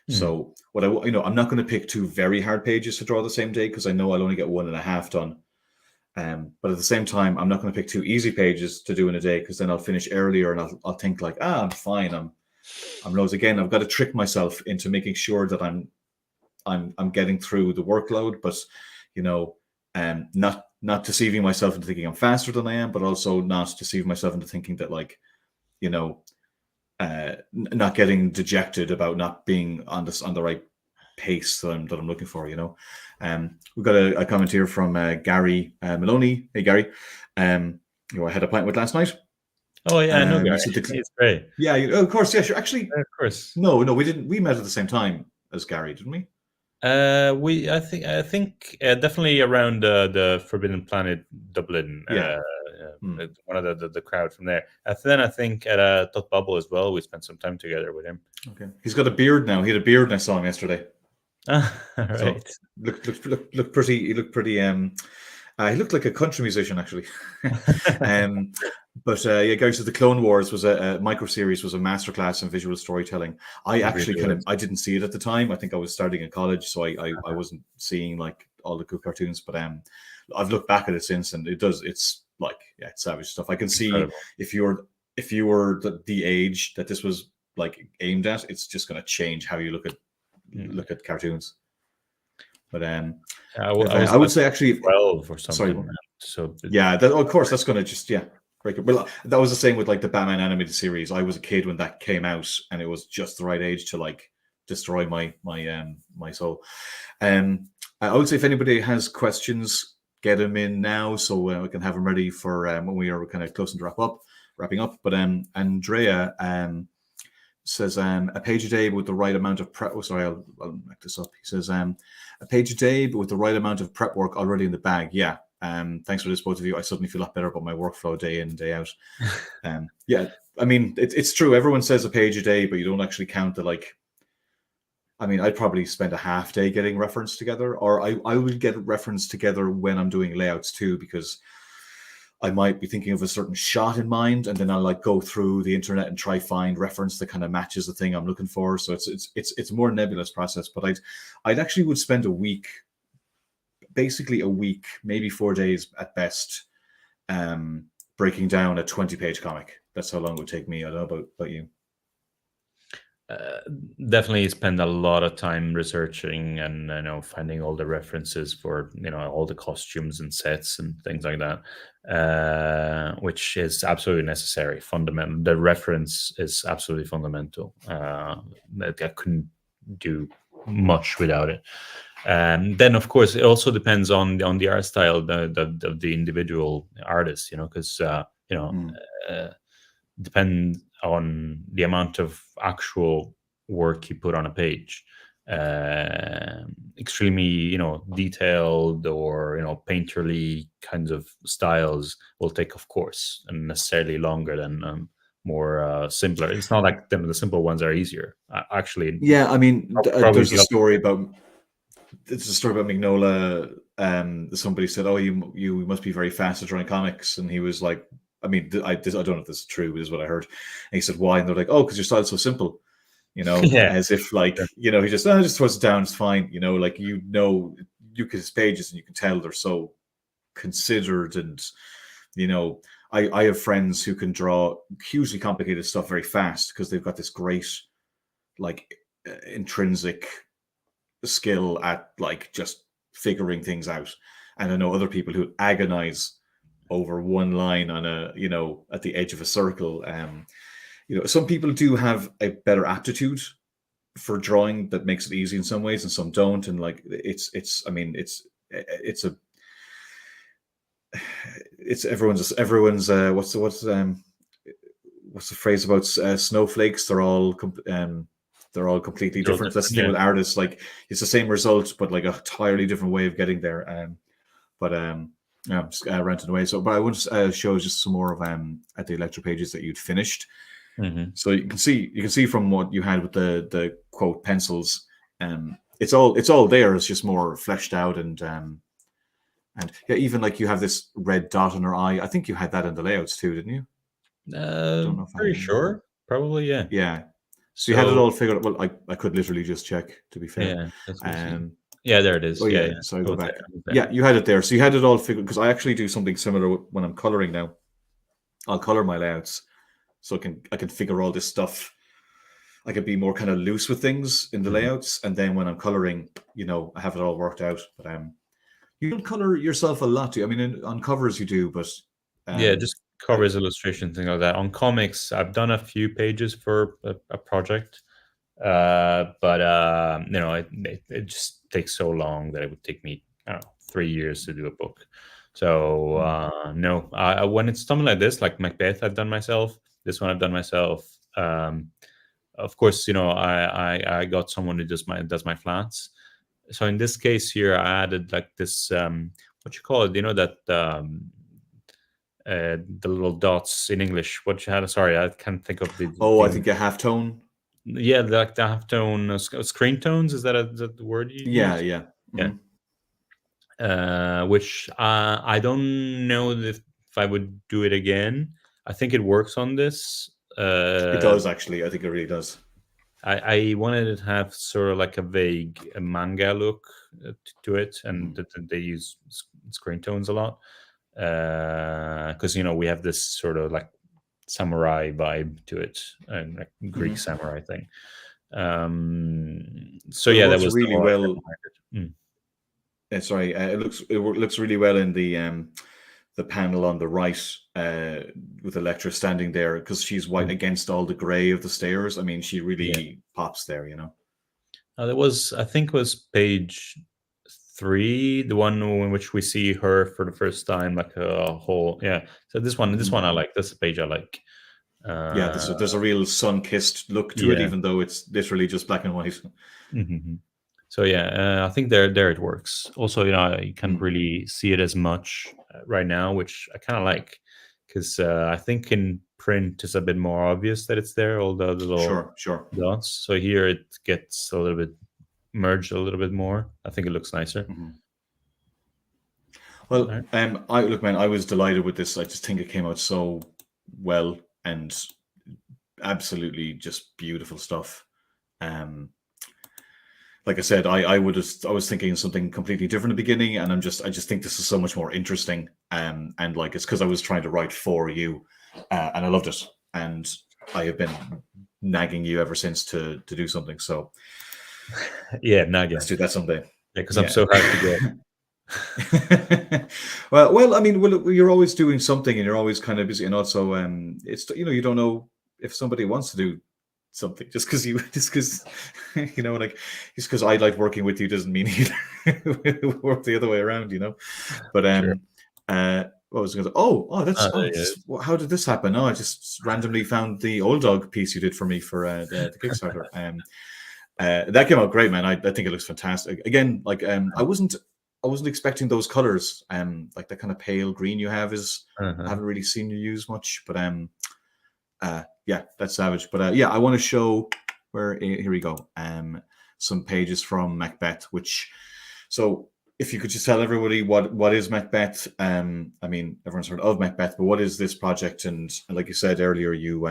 So what I'm not going to pick 2 very hard pages to draw the same day, because I know I'll only get 1.5 done. But at the same time, I'm not going to pick 2 easy pages to do in a day, because then I'll finish earlier and I'll think like, I'm fine. I'm loads again. I've got to trick myself into making sure that I'm getting through the workload, but you know, not deceiving myself into thinking I'm faster than I am, but also not deceiving myself into thinking that, like, you know, not getting dejected about not being on the right pace that I'm looking for. You know, we've got a comment here from Gary Maloney. Hey Gary, who I had a pint with last night. Oh yeah, I know Gary. He's great. Yeah, of course. Yeah, sure. Actually, of course. No, we didn't. We met at the same time as Gary, didn't we? I think definitely around the Forbidden Planet Dublin. One of the crowd from there. Then I think at Dot Bubble as well. We spent some time together with him. Okay, he's got a beard now. He had a beard when I saw him yesterday. Right. So looked pretty. He looked pretty. He looked like a country musician, actually. But yeah, Gary said the Clone Wars was a micro series, was a masterclass in visual storytelling. I actually I didn't see it at the time. I think I was starting in college, so I wasn't seeing like all the cool cartoons. But I've looked back at it since, and it's like, yeah, it's savage stuff. I can see if you were the age that this was like aimed at, it's just going to change how you look at cartoons. But I would say actually 12 or something. Sorry. So yeah, of course that's going to just break it. Well, that was the same with like the Batman animated series. I was a kid when that came out, and it was just the right age to like destroy my soul. I would say if anybody has questions, get them in now, so we can have them ready for when we are kind of close to wrapping up. But Andrea says a page a day with the right amount of prep. Oh, sorry, I'll make this up. He says a page a day, but with the right amount of prep work already in the bag. Yeah. Thanks for this, both of you. I suddenly feel a lot better about my workflow day in, day out. Yeah, I mean, it's true. Everyone says a page a day, but you don't actually count the like. I mean, I'd probably spend a half day getting reference together, or I would get reference together when I'm doing layouts too, because I might be thinking of a certain shot in mind, and then I'll like go through the internet and try find reference that kind of matches the thing I'm looking for. So it's a more nebulous process. But I'd actually would spend a week, basically a week, maybe 4 days at best, breaking down a 20-page comic. That's how long it would take me. I don't know about you. Definitely spend a lot of time researching and finding all the references for all the costumes and sets and things like that, which is absolutely necessary. Fundamental. The reference is absolutely fundamental. I couldn't do much without it. Then of course it also depends on the art style of the individual artist, because on the amount of actual work you put on a page. Extremely, detailed or painterly kinds of styles will take, of course, unnecessarily longer than more simpler. It's not like the simple ones are easier. Actually, Yeah, I mean, probably there's a the story about Mignola. Somebody said, "Oh, you must be very fast at drawing comics," and he was like, "I mean, I don't know if this is true, but this is what I heard." And he said, "Why?" And they're like, "Oh, because your style's so simple." yeah, As if like, he just throws it down, it's fine. Like, you look at his pages and you can tell they're so considered. And I have friends who can draw hugely complicated stuff very fast because they've got this great, like, intrinsic skill at, like, just figuring things out. And I know other people who agonize over one line on at the edge of a circle. Some people do have a better aptitude for drawing that makes it easy in some ways, and some don't. And like, it's everyone's what's the phrase about snowflakes? They're all completely different. That's the thing with artists. Like, it's the same result, but like a entirely different way of getting there. I'm just ranting away. But I want to show just some more of at the ELEKTRA pages that you'd finished. Mm-hmm. So you can see from what you had with the quote pencils, it's all there. It's just more fleshed out, and yeah, even like you have this red dot on her eye. I think you had that in the layouts too, didn't you? Don't know. Pretty sure, probably, yeah. Yeah. So you had it all figured out. Well, I could literally just check, to be fair. Yeah. Yeah, there it is. Oh yeah. So I go back. Yeah, you had it there. So you had it all figured, because I actually do something similar when I'm coloring now. I'll color my layouts, so I can figure all this stuff. I can be more kind of loose with things in the layouts, and then when I'm coloring, I have it all worked out. But you don't color yourself a lot, do you? I mean, on covers you do, but yeah, just covers, illustration, things like that. On comics, I've done a few pages for a project, but it just takes so long that it would take me, I don't know, 3 years to do a book. So no, when it's something like this, like Macbeth, I've done myself. This one I've done myself. Of course, I got someone who does my flats. So in this case here, I added like this, what you call it? That the little dots in English. What you had? Sorry, I can't think of the. Oh, I think a halftone. Yeah, like the halftone screen tones. Is that the word you use? Yeah. Mm-hmm. Yeah. Which I don't know if I would do it again. I think it works on this. It does, actually. I think it really does. I wanted it to have sort of like a vague manga look to it, and they use screen tones a lot because we have this sort of like samurai vibe to it, and like Greek samurai thing. So yeah, that was really well. Sorry, it looks really well in the panel on the right with ELEKTRA standing there, because she's white against all the gray of the stairs. I mean, she really pops there, That was, I think, was page 3, the one in which we see her for the first time, like a whole. Yeah. So this one I like. This page I like. Yeah, there's a real sun-kissed look to it, even though it's literally just black and white. Mm-hmm. So yeah, I think there it works. Also, you can't really see it as much right now, which I kind of like, because I think in print it's a bit more obvious that it's there, all the little dots. So here it gets a little bit merged a little bit more. I think it looks nicer. Well, I was delighted with this. I just think it came out so well, and absolutely just beautiful stuff. Like I said, I was thinking something completely different at the beginning, and I just think this is so much more interesting. And like, it's because I was trying to write for you, and I loved it, and I have been nagging you ever since to do something. So yeah, nagging. Let's do that someday. Yeah, because I'm so hard to get. well, I mean, you're always doing something, and you're always kind of busy, and also, it's you don't know if somebody wants to do something just because like, just because I like working with you doesn't mean either work the other way around, but I was going to. Oh, that's. Ah, Oh, there it is. how did this happen? Oh, I just randomly found the old dog piece you did for me for the Kickstarter. That came out great, man. I think it looks fantastic. Again, like I wasn't expecting those colors. Like that kind of pale green you have is Uh-huh. I haven't really seen you use much, but yeah, that's savage. But yeah, I want to show where here we go. Some pages from Macbeth, which so if you could just tell everybody what is Macbeth. I mean, everyone's heard of Macbeth, but what is this project? And like you said earlier, you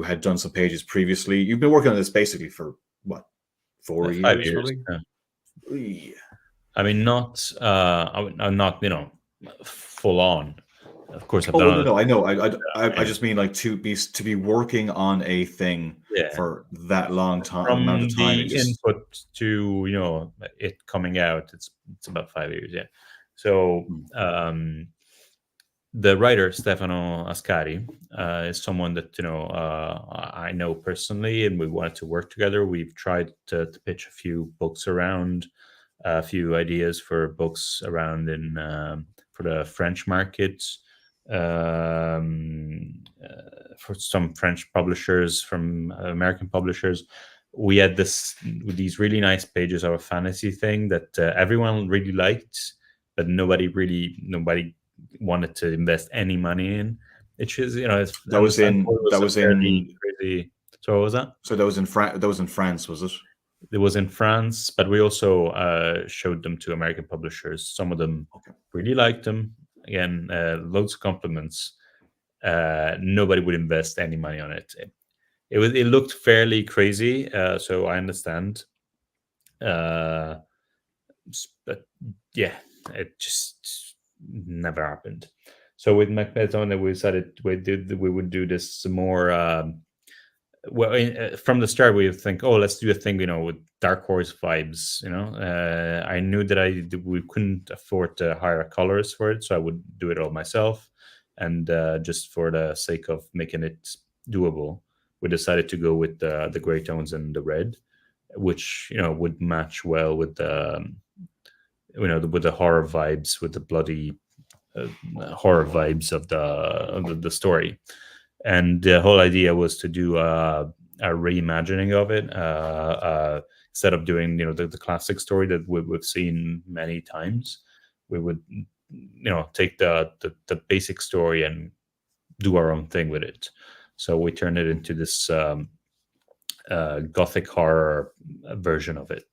had done some pages previously. You've been working on this basically for what, 4 5 years, years. probably? Yeah. Yeah. I mean, not. I'm not, full on. Of course, I've Oh done no, other I know. things. I just mean like to be working on a thing Yeah. for that long time From amount of time. the It just input to it coming out, it's about 5 years. Yeah. So the writer Stefano Ascari is someone that I know personally, and we wanted to work together. We've tried to pitch a few books around, a few ideas for books around in for the French market, for some French publishers, from American publishers. We had these really nice pages of a fantasy thing that everyone really liked, but nobody wanted to invest any money in. It's just that was in fairly crazy. So what was that? So that was in France, was it? It was in France, but we also showed them to American publishers. Some of them really liked them. Again, loads of compliments. Nobody would invest any money on it. It looked fairly crazy, so I understand. But yeah, it just never happened. So with Macbeth on, we decided we would do this more. From the start, we would think, oh, let's do a thing, with Dark Horse vibes. I knew that we couldn't afford to hire a colorist for it, so I would do it all myself. And just for the sake of making it doable, we decided to go with the gray tones and the red, which would match well with the with the horror vibes, with the bloody horror vibes of the story. And the whole idea was to do a reimagining of it, instead of doing the classic story that we've seen many times. We would take the basic story and do our own thing with it. So we turned it into this Gothic horror version of it,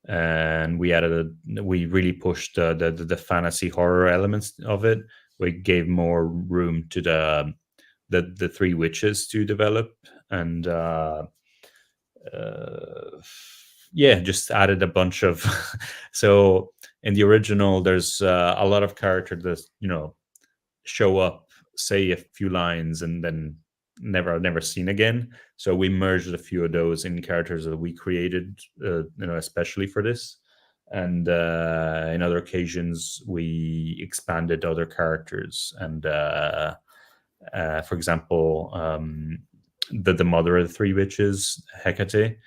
and we really pushed the fantasy horror elements of it. We gave more room to the three witches to develop, and just added a bunch of so in the original there's a lot of characters that show up, say a few lines, and then never seen again. So we merged a few of those in characters that we created, especially for this. And in other occasions we expanded other characters, and for example, the mother of the three witches, Hecate,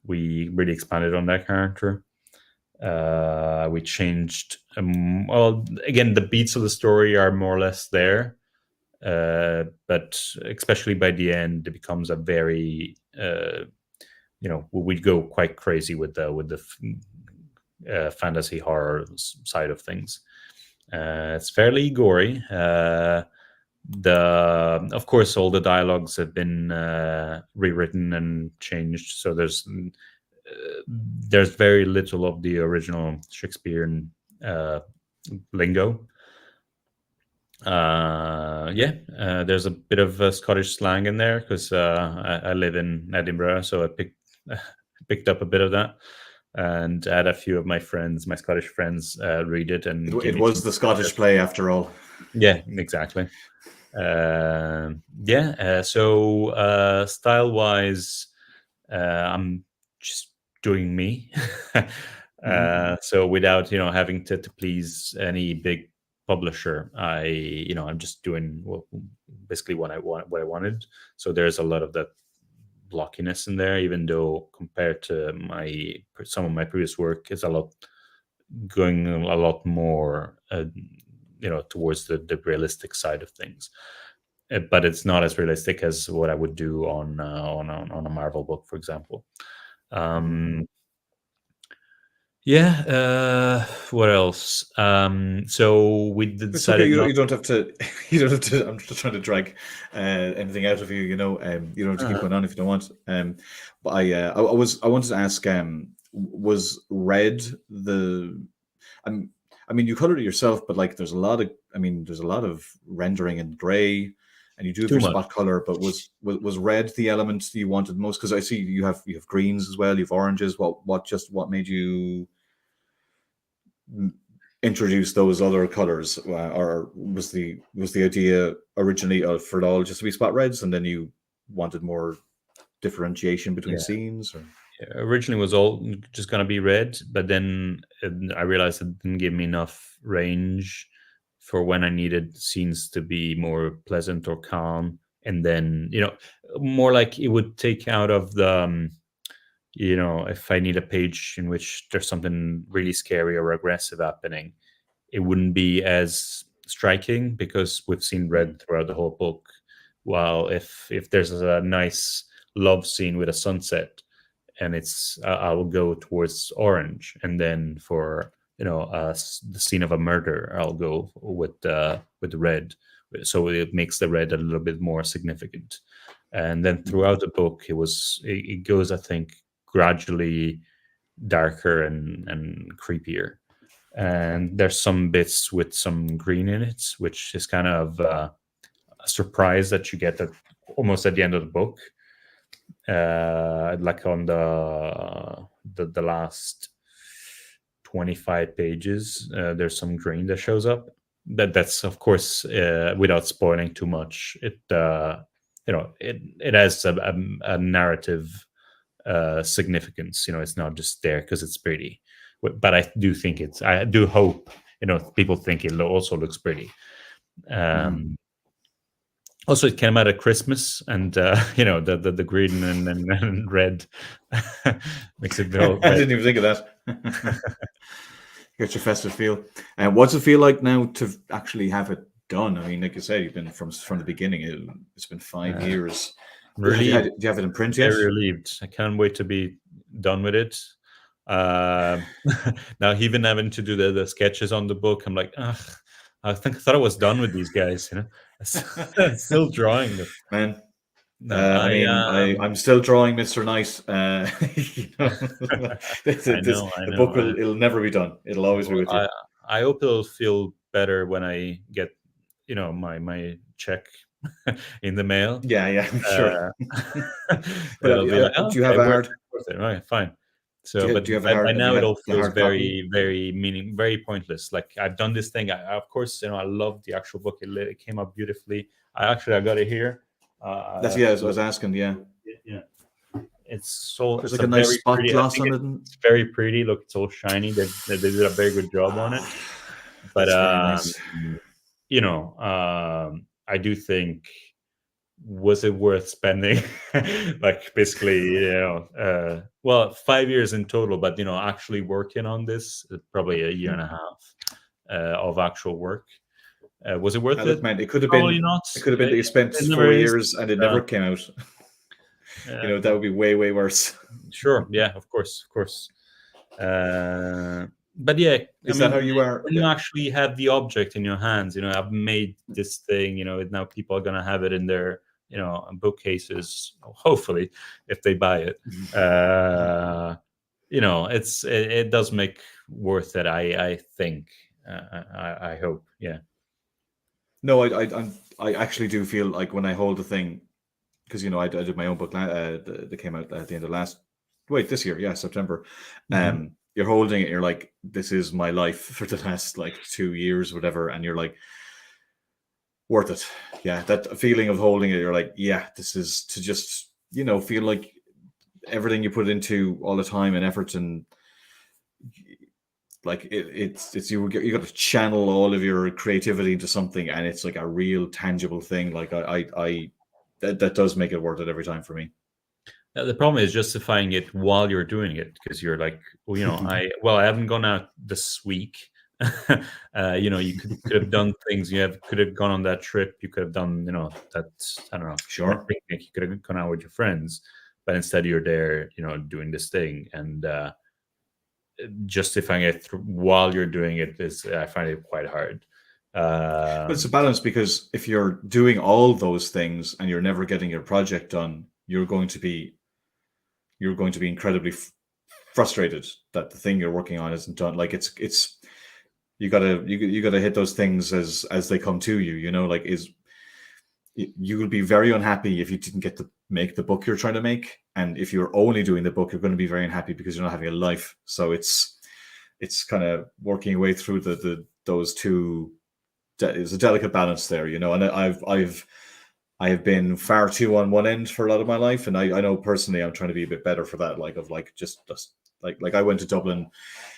we really expanded on that character. We changed, well, again, the beats of the story are more or less there, but especially by the end, it becomes a very, we'd go quite crazy with the fantasy horror side of things. It's fairly gory. Of course, all the dialogues have been rewritten and changed, so there's very little of the original Shakespearean lingo. There's a bit of Scottish slang in there because I live in Edinburgh, so I picked up a bit of that, and had a few of my Scottish friends read it, and it was the Scottish play after all. Yeah, exactly. So style wise, I'm just doing me. So without having to please any big publisher, I'm just doing basically what I wanted. So there's a lot of that blockiness in there, even though compared to some of my previous work, it's going a lot more towards the realistic side of things. But it's not as realistic as what I would do on a Marvel book, for example. Yeah. What else? So we It's okay. decided You don't have to. You don't have to. I'm just trying to drag anything out of you. You don't have to keep going on if you don't want. But I wanted to ask. Was red the? I mean, you colored it yourself, but like, there's a lot of rendering in gray, and you do have Too your much. spot color. But was red the element you wanted most? Because I see you have greens as well. You have oranges. What made you introduce those other colors, or was the idea originally for it all just to be spot reds, and then you wanted more differentiation between Yeah. scenes? Or? Originally was all just gonna be red, but then I realized it didn't give me enough range for when I needed scenes to be more pleasant or calm, and then more like it would take out of the if I need a page in which there's something really scary or aggressive happening, it wouldn't be as striking because we've seen red throughout the whole book. While if there's a nice love scene with a sunset, and I will go towards orange, and then for the scene of a murder, I'll go with red, so it makes the red a little bit more significant. And then throughout the book, it goes, I think, gradually darker and creepier. And there's some bits with some green in it, which is kind of a surprise that you get almost at the end of the book. Like on the last 25 pages, there's some green that shows up. That's of course, without spoiling too much. It has a narrative significance. It's not just there because it's pretty, but I do think I do hope people think it also looks pretty. Also, it came out at Christmas, and the green and red makes it all. I didn't even think of that. Get your festive feel. And what's it feel like now to actually have it done? I mean, like you said, you've been from the beginning. It's been 5 years. Really, do you have it in print yet? Very relieved. I can't wait to be done with it. Now, even having to do the sketches on the book, I'm like, ugh. I thought I was done with these guys. I'm still drawing them. Man, No, I'm still drawing Mr. Knight. The book it'll never be done. It'll always be with you. I hope it'll feel better when I get, my check in the mail. Yeah, I'm sure. But it'll be like, do you have a hard? Right, fine. So, do you have a hard? By now it all feels very, very very pointless. Like, I've done this thing. Of course, I love the actual book. It came out beautifully. I got it here. I was asking. Yeah. It's so. There's like a nice spot gloss on it. It's very pretty. Look, it's all shiny. They did a very good job on it. But nice. I do think, was it worth spending like basically 5 years in total, but actually working on this, probably a year and a half of actual work. Was it worth it? Man, it could have Probably been not. It could have been that you spent 4 years and it never came out. That would be way worse. Sure, yeah, of course. But yeah, is that how you are? When you actually have the object in your hands, I've made this thing, now people are gonna have it in their bookcases, hopefully, if they buy it. It does make worth it, I think. I hope. Yeah. No, I actually do feel like when I hold the thing, because I did my own book that came out at the end of this year, September. You're holding it, you're like, this is my life for the last 2 years, whatever, and you're like, worth it. Yeah, that feeling of holding it, you're like, yeah, this is to just feel like everything you put into all the time and effort, and like it's you got to channel all of your creativity into something, and it's like a real tangible thing. Like that does make it worth it every time for me. The problem is justifying it while you're doing it, because you're like, I haven't gone out this week, You know, you could have done things. Could have gone on that trip. You could have done, you know, that, I don't know, Sure. picnic. You could have gone out with your friends, but instead you're there, you know, doing this thing, and justifying it while you're doing it is, I find it quite hard. But it's a balance, because if you're doing all those things and you're never getting your project done, you're going to be incredibly frustrated that the thing you're working on isn't done. Like it's you gotta hit those things as they come to you. You know, like you will be very unhappy if you didn't get to make the book you're trying to make, and if you're only doing the book, you're going to be very unhappy because you're not having a life. So it's kind of working your way through those two. There's a delicate balance there, you know. And I have been far too on one end for a lot of my life, and I know personally I'm trying to be a bit better for that. Like I went to Dublin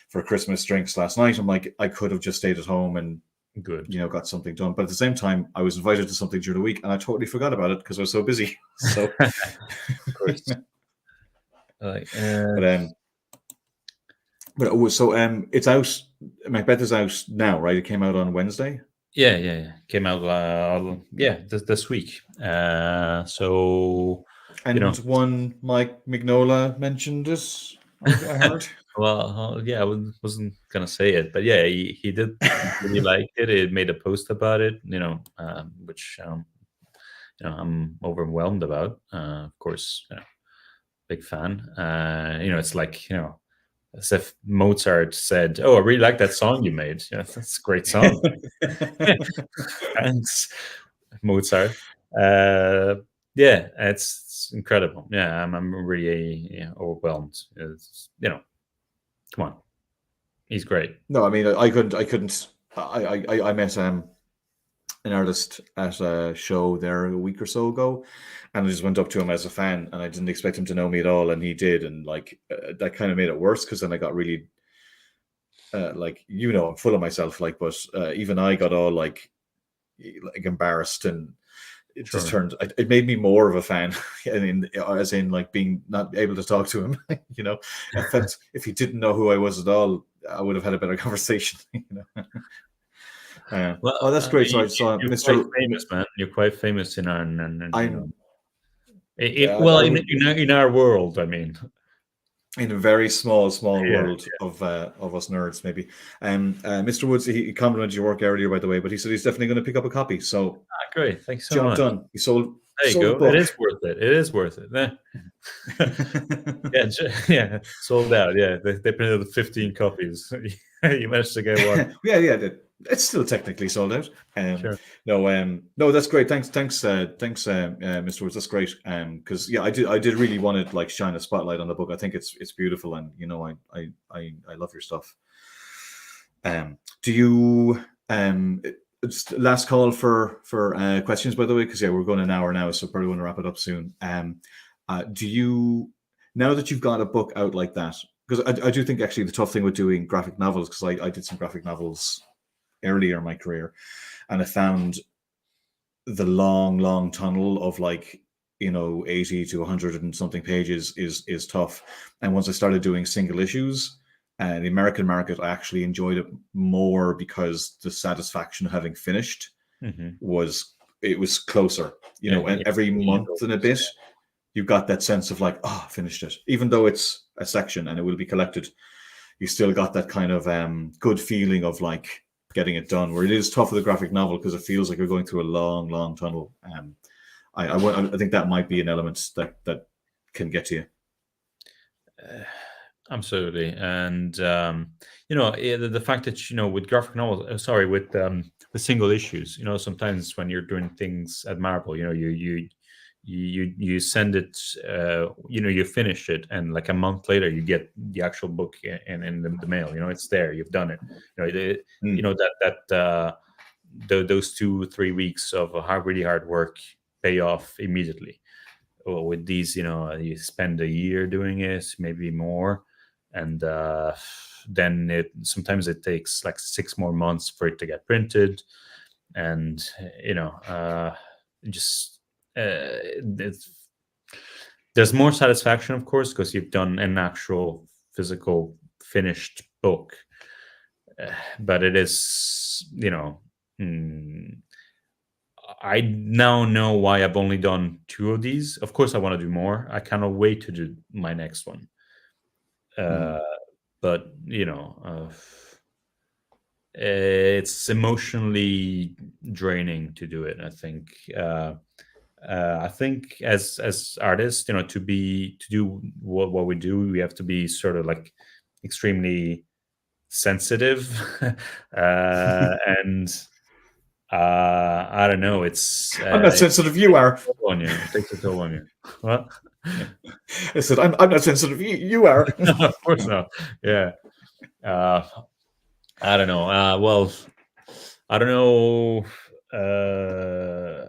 for Christmas drinks last night. I'm like, I could have just stayed at home and Good. you know, got something done. But at the same time, I was invited to something during the week, and I totally forgot about it because I was so busy. So, Of course. It's out. Macbeth is out now, right? It came out on Wednesday. Yeah. Came out, this week. So, And you know, one Mike Mignola mentioned it. I heard. well, yeah, I wasn't gonna say it, but yeah, he did really like it. He made a post about it, you know, which you know, I'm overwhelmed about. Of course, you know, big fan. You know, it's like, you know, as if Mozart said, "Oh, I really like that song you made. Yeah, that's a great song." Thanks, Mozart. Yeah, it's incredible. Yeah, I'm really overwhelmed. It's, you know, come on, he's great. No, I mean, I couldn't. I met an artist at a show there a week or so ago, and I just went up to him as a fan, and I didn't expect him to know me at all, and he did, and like that kind of made it worse, because then I got really like, you know, I'm full of myself, like, but even I got all like embarrassed, and it Sure. just turned. It made me more of a fan, as in like being not able to talk to him. You know, in fact, if he didn't know who I was at all, I would have had a better conversation. You know. Well, oh, that's great. So I saw you're Mr. quite famous, man. You're quite famous in our, you know, I in our world. I mean, in a very small Yeah, world of us nerds, maybe. Mr. Woods, he complimented your work earlier, by the way, but he said he's definitely going to pick up a copy. So great. Thanks so job much. done. He sold. There you sold go. the book. It is worth it. It is worth it. Yeah, sold out. Yeah, they printed 15 copies. You managed to get one. yeah. It's still technically sold out. Sure. No, that's great. Thanks, Mr. Woods. That's great. Because yeah, I did really want to like shine a spotlight on the book. I think it's beautiful, and you know, I love your stuff. Do you it's last call for questions, by the way, because yeah, we're going an hour now, so probably want to wrap it up soon. Do you, now that you've got a book out like that, because I do think actually the tough thing with doing graphic novels, because I did some graphic novels earlier in my career, and I found the long tunnel of like, you know, 80 to 100 and something pages is tough. And once I started doing single issues, the American market, I actually enjoyed it more, because the satisfaction of having finished was closer, you know. And every month and a bit, you've got that sense of like, oh, I finished it, even though it's a section and it will be collected. You still got that kind of good feeling of like getting it done, where it is tough with a graphic novel because it feels like you're going through a long tunnel. I think that might be an element that can get to you. Absolutely. And you know, the fact that, you know, with graphic novels, with single issues, you know, sometimes when you're doing things at Marvel, you know, you send it, you know, you finish it, and like a month later you get the actual book in the mail. You know, it's there, you've done it. You know, you know, those 2-3 weeks of really hard work pay off immediately. Or with these, you know, you spend a year doing it, maybe more, and then sometimes it takes like 6 more months for it to get printed, and you know, there's more satisfaction, of course, because you've done an actual physical finished book. but it is, you know, I now know why I've only done 2 of these. Of course, I want to do more. I cannot wait to do my next one. But you know, it's emotionally draining to do it. I think as artists, you know, to do what we do, we have to be sort of like extremely sensitive, and I don't know. It's I'm not sensitive. You are. on you. It takes a toll on you. What? I said, I'm not sensitive. You are. Of course not. Yeah. I don't know. Well, I don't know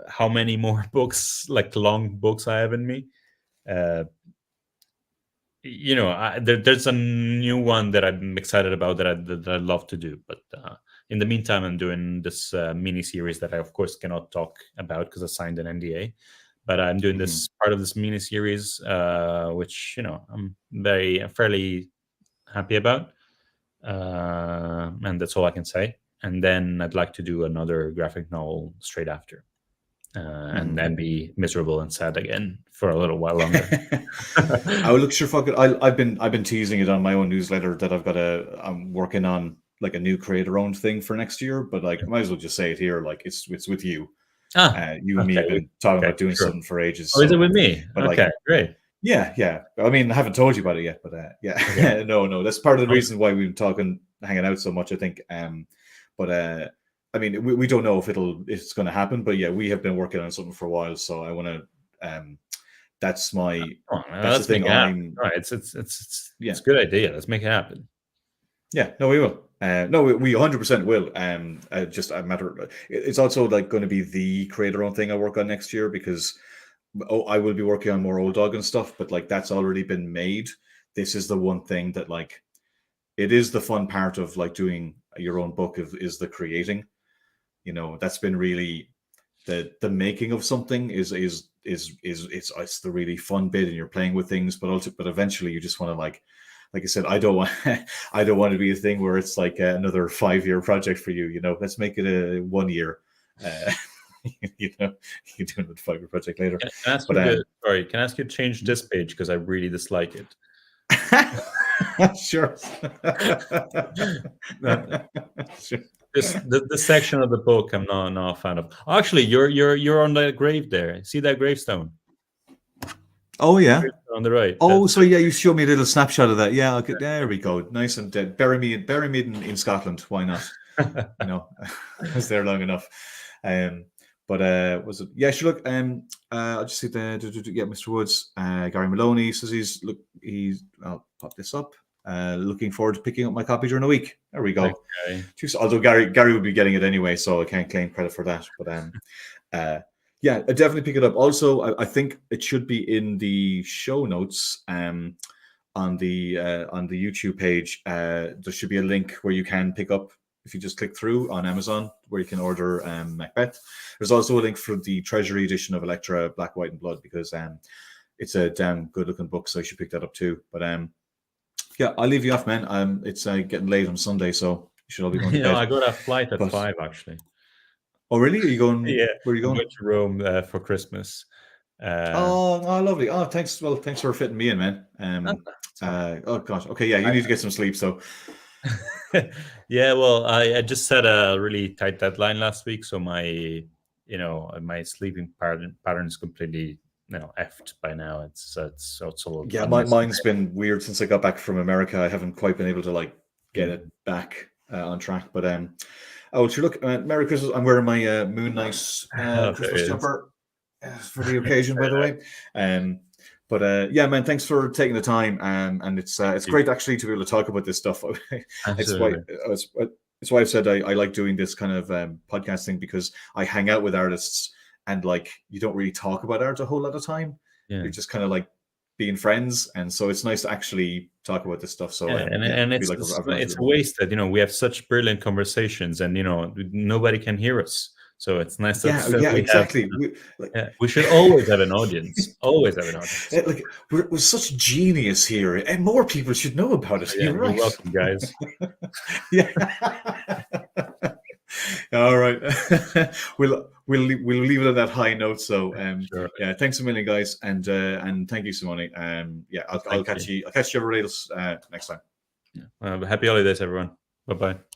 how many more books, like long books, I have in me. You know, there's a new one that I'm excited about that I'd love to do. But in the meantime, I'm doing this mini series that I, of course, cannot talk about because I signed an NDA. But I'm doing this part of this mini series, which, you know, I'm fairly happy about. And that's all I can say. And then I'd like to do another graphic novel straight after, and then be miserable and sad again for a little while longer. I look, sure, fuck it. I've been teasing it on my own newsletter that I'm working on like a new creator-owned thing for next year. But like, I might as well just say it here. Like, it's with you. You and me have been talking about doing something for ages. Oh, so, is it with me? But okay, great. Yeah. I mean, I haven't told you about it yet, but yeah. No. That's part of the reason why we've been hanging out so much, I think. But I mean, we don't know if it's going to happen, but yeah, we have been working on something for a while. So I want to. That's the thing. Right. It's a good idea. Let's make it happen. Yeah. No, we will. We 100% will. Just a matter. It's also like going to be the creator-owned thing I work on next year because. I will be working on more Old Dog and stuff, but like that's already been made. This is the one thing that like it is the fun part of like doing your own book is the creating. You know, that's been really the making of something is it's the really fun bit, and you're playing with things, but eventually you just want to like I said, I don't want to be a thing where it's like another 5-year project for you. You know, let's make it a 1 year. You know, you do a 5-year project later. Can I ask you to change this page because I really dislike it? Sure. Sure. This section of the book I'm not a fan of. Actually, you're on the grave there. See that gravestone? Oh yeah, on the right. Oh, so yeah, you showed me a little snapshot of that. Yeah, okay, there we go. Nice and dead. Bury me in Scotland. Why not? You know, I was there long enough. But was it? Yeah, sure. Look, I'll just see the yeah, Mr. Woods, Gary Maloney says I'll pop this up. Looking forward to picking up my copy during the week. There we go. Okay. Although Gary would be getting it anyway, so I can't claim credit for that. But yeah, I definitely pick it up. Also, I think it should be in the show notes on the YouTube page. There should be a link where you can pick up. If you just click through on Amazon, where you can order Macbeth. There's also a link for the Treasury edition of Elektra, Black, White, and Blood, because it's a damn good-looking book, so you should pick that up too. But yeah, I'll leave you off, man. It's getting late on Sunday, so you should all be going to bed. I got a flight at 5, actually. Oh, really? Are you going? Yeah. Where are you going? I'm going to Rome for Christmas. Oh, lovely. Oh, thanks. Well, thanks for fitting me in, man. Oh, gosh. Okay, yeah, you need to get some sleep, so... Yeah, well, I just set a really tight deadline last week, so my sleeping pattern is completely effed by now. It's all yeah. Mine's been weird since I got back from America. I haven't quite been able to like get it back on track. But oh, sure. Look, Merry Christmas! I'm wearing my Moon Knight Christmas jumper for the occasion, by the way. But yeah, man, thanks for taking the time, and it's great actually to be able to talk about this stuff. It's why I've said I like doing this kind of podcasting, because I hang out with artists, and like you don't really talk about art a whole lot of time. Yeah. You're just kind of like being friends, and so it's nice to actually talk about this stuff. So and it's a waste that we have such brilliant conversations, and nobody can hear us. So it's nice that, Yeah, that yeah, we exactly. we should always have an audience. Always have an audience. Like we're such genius here, and more people should know about it. Yeah, You're right. You're welcome, guys. Yeah. All right. we'll leave it at that high note. So Sure. yeah, thanks a million, guys, and thank you, Simone. Yeah, I'll catch you everybody else next time. Happy holidays, everyone. Bye bye.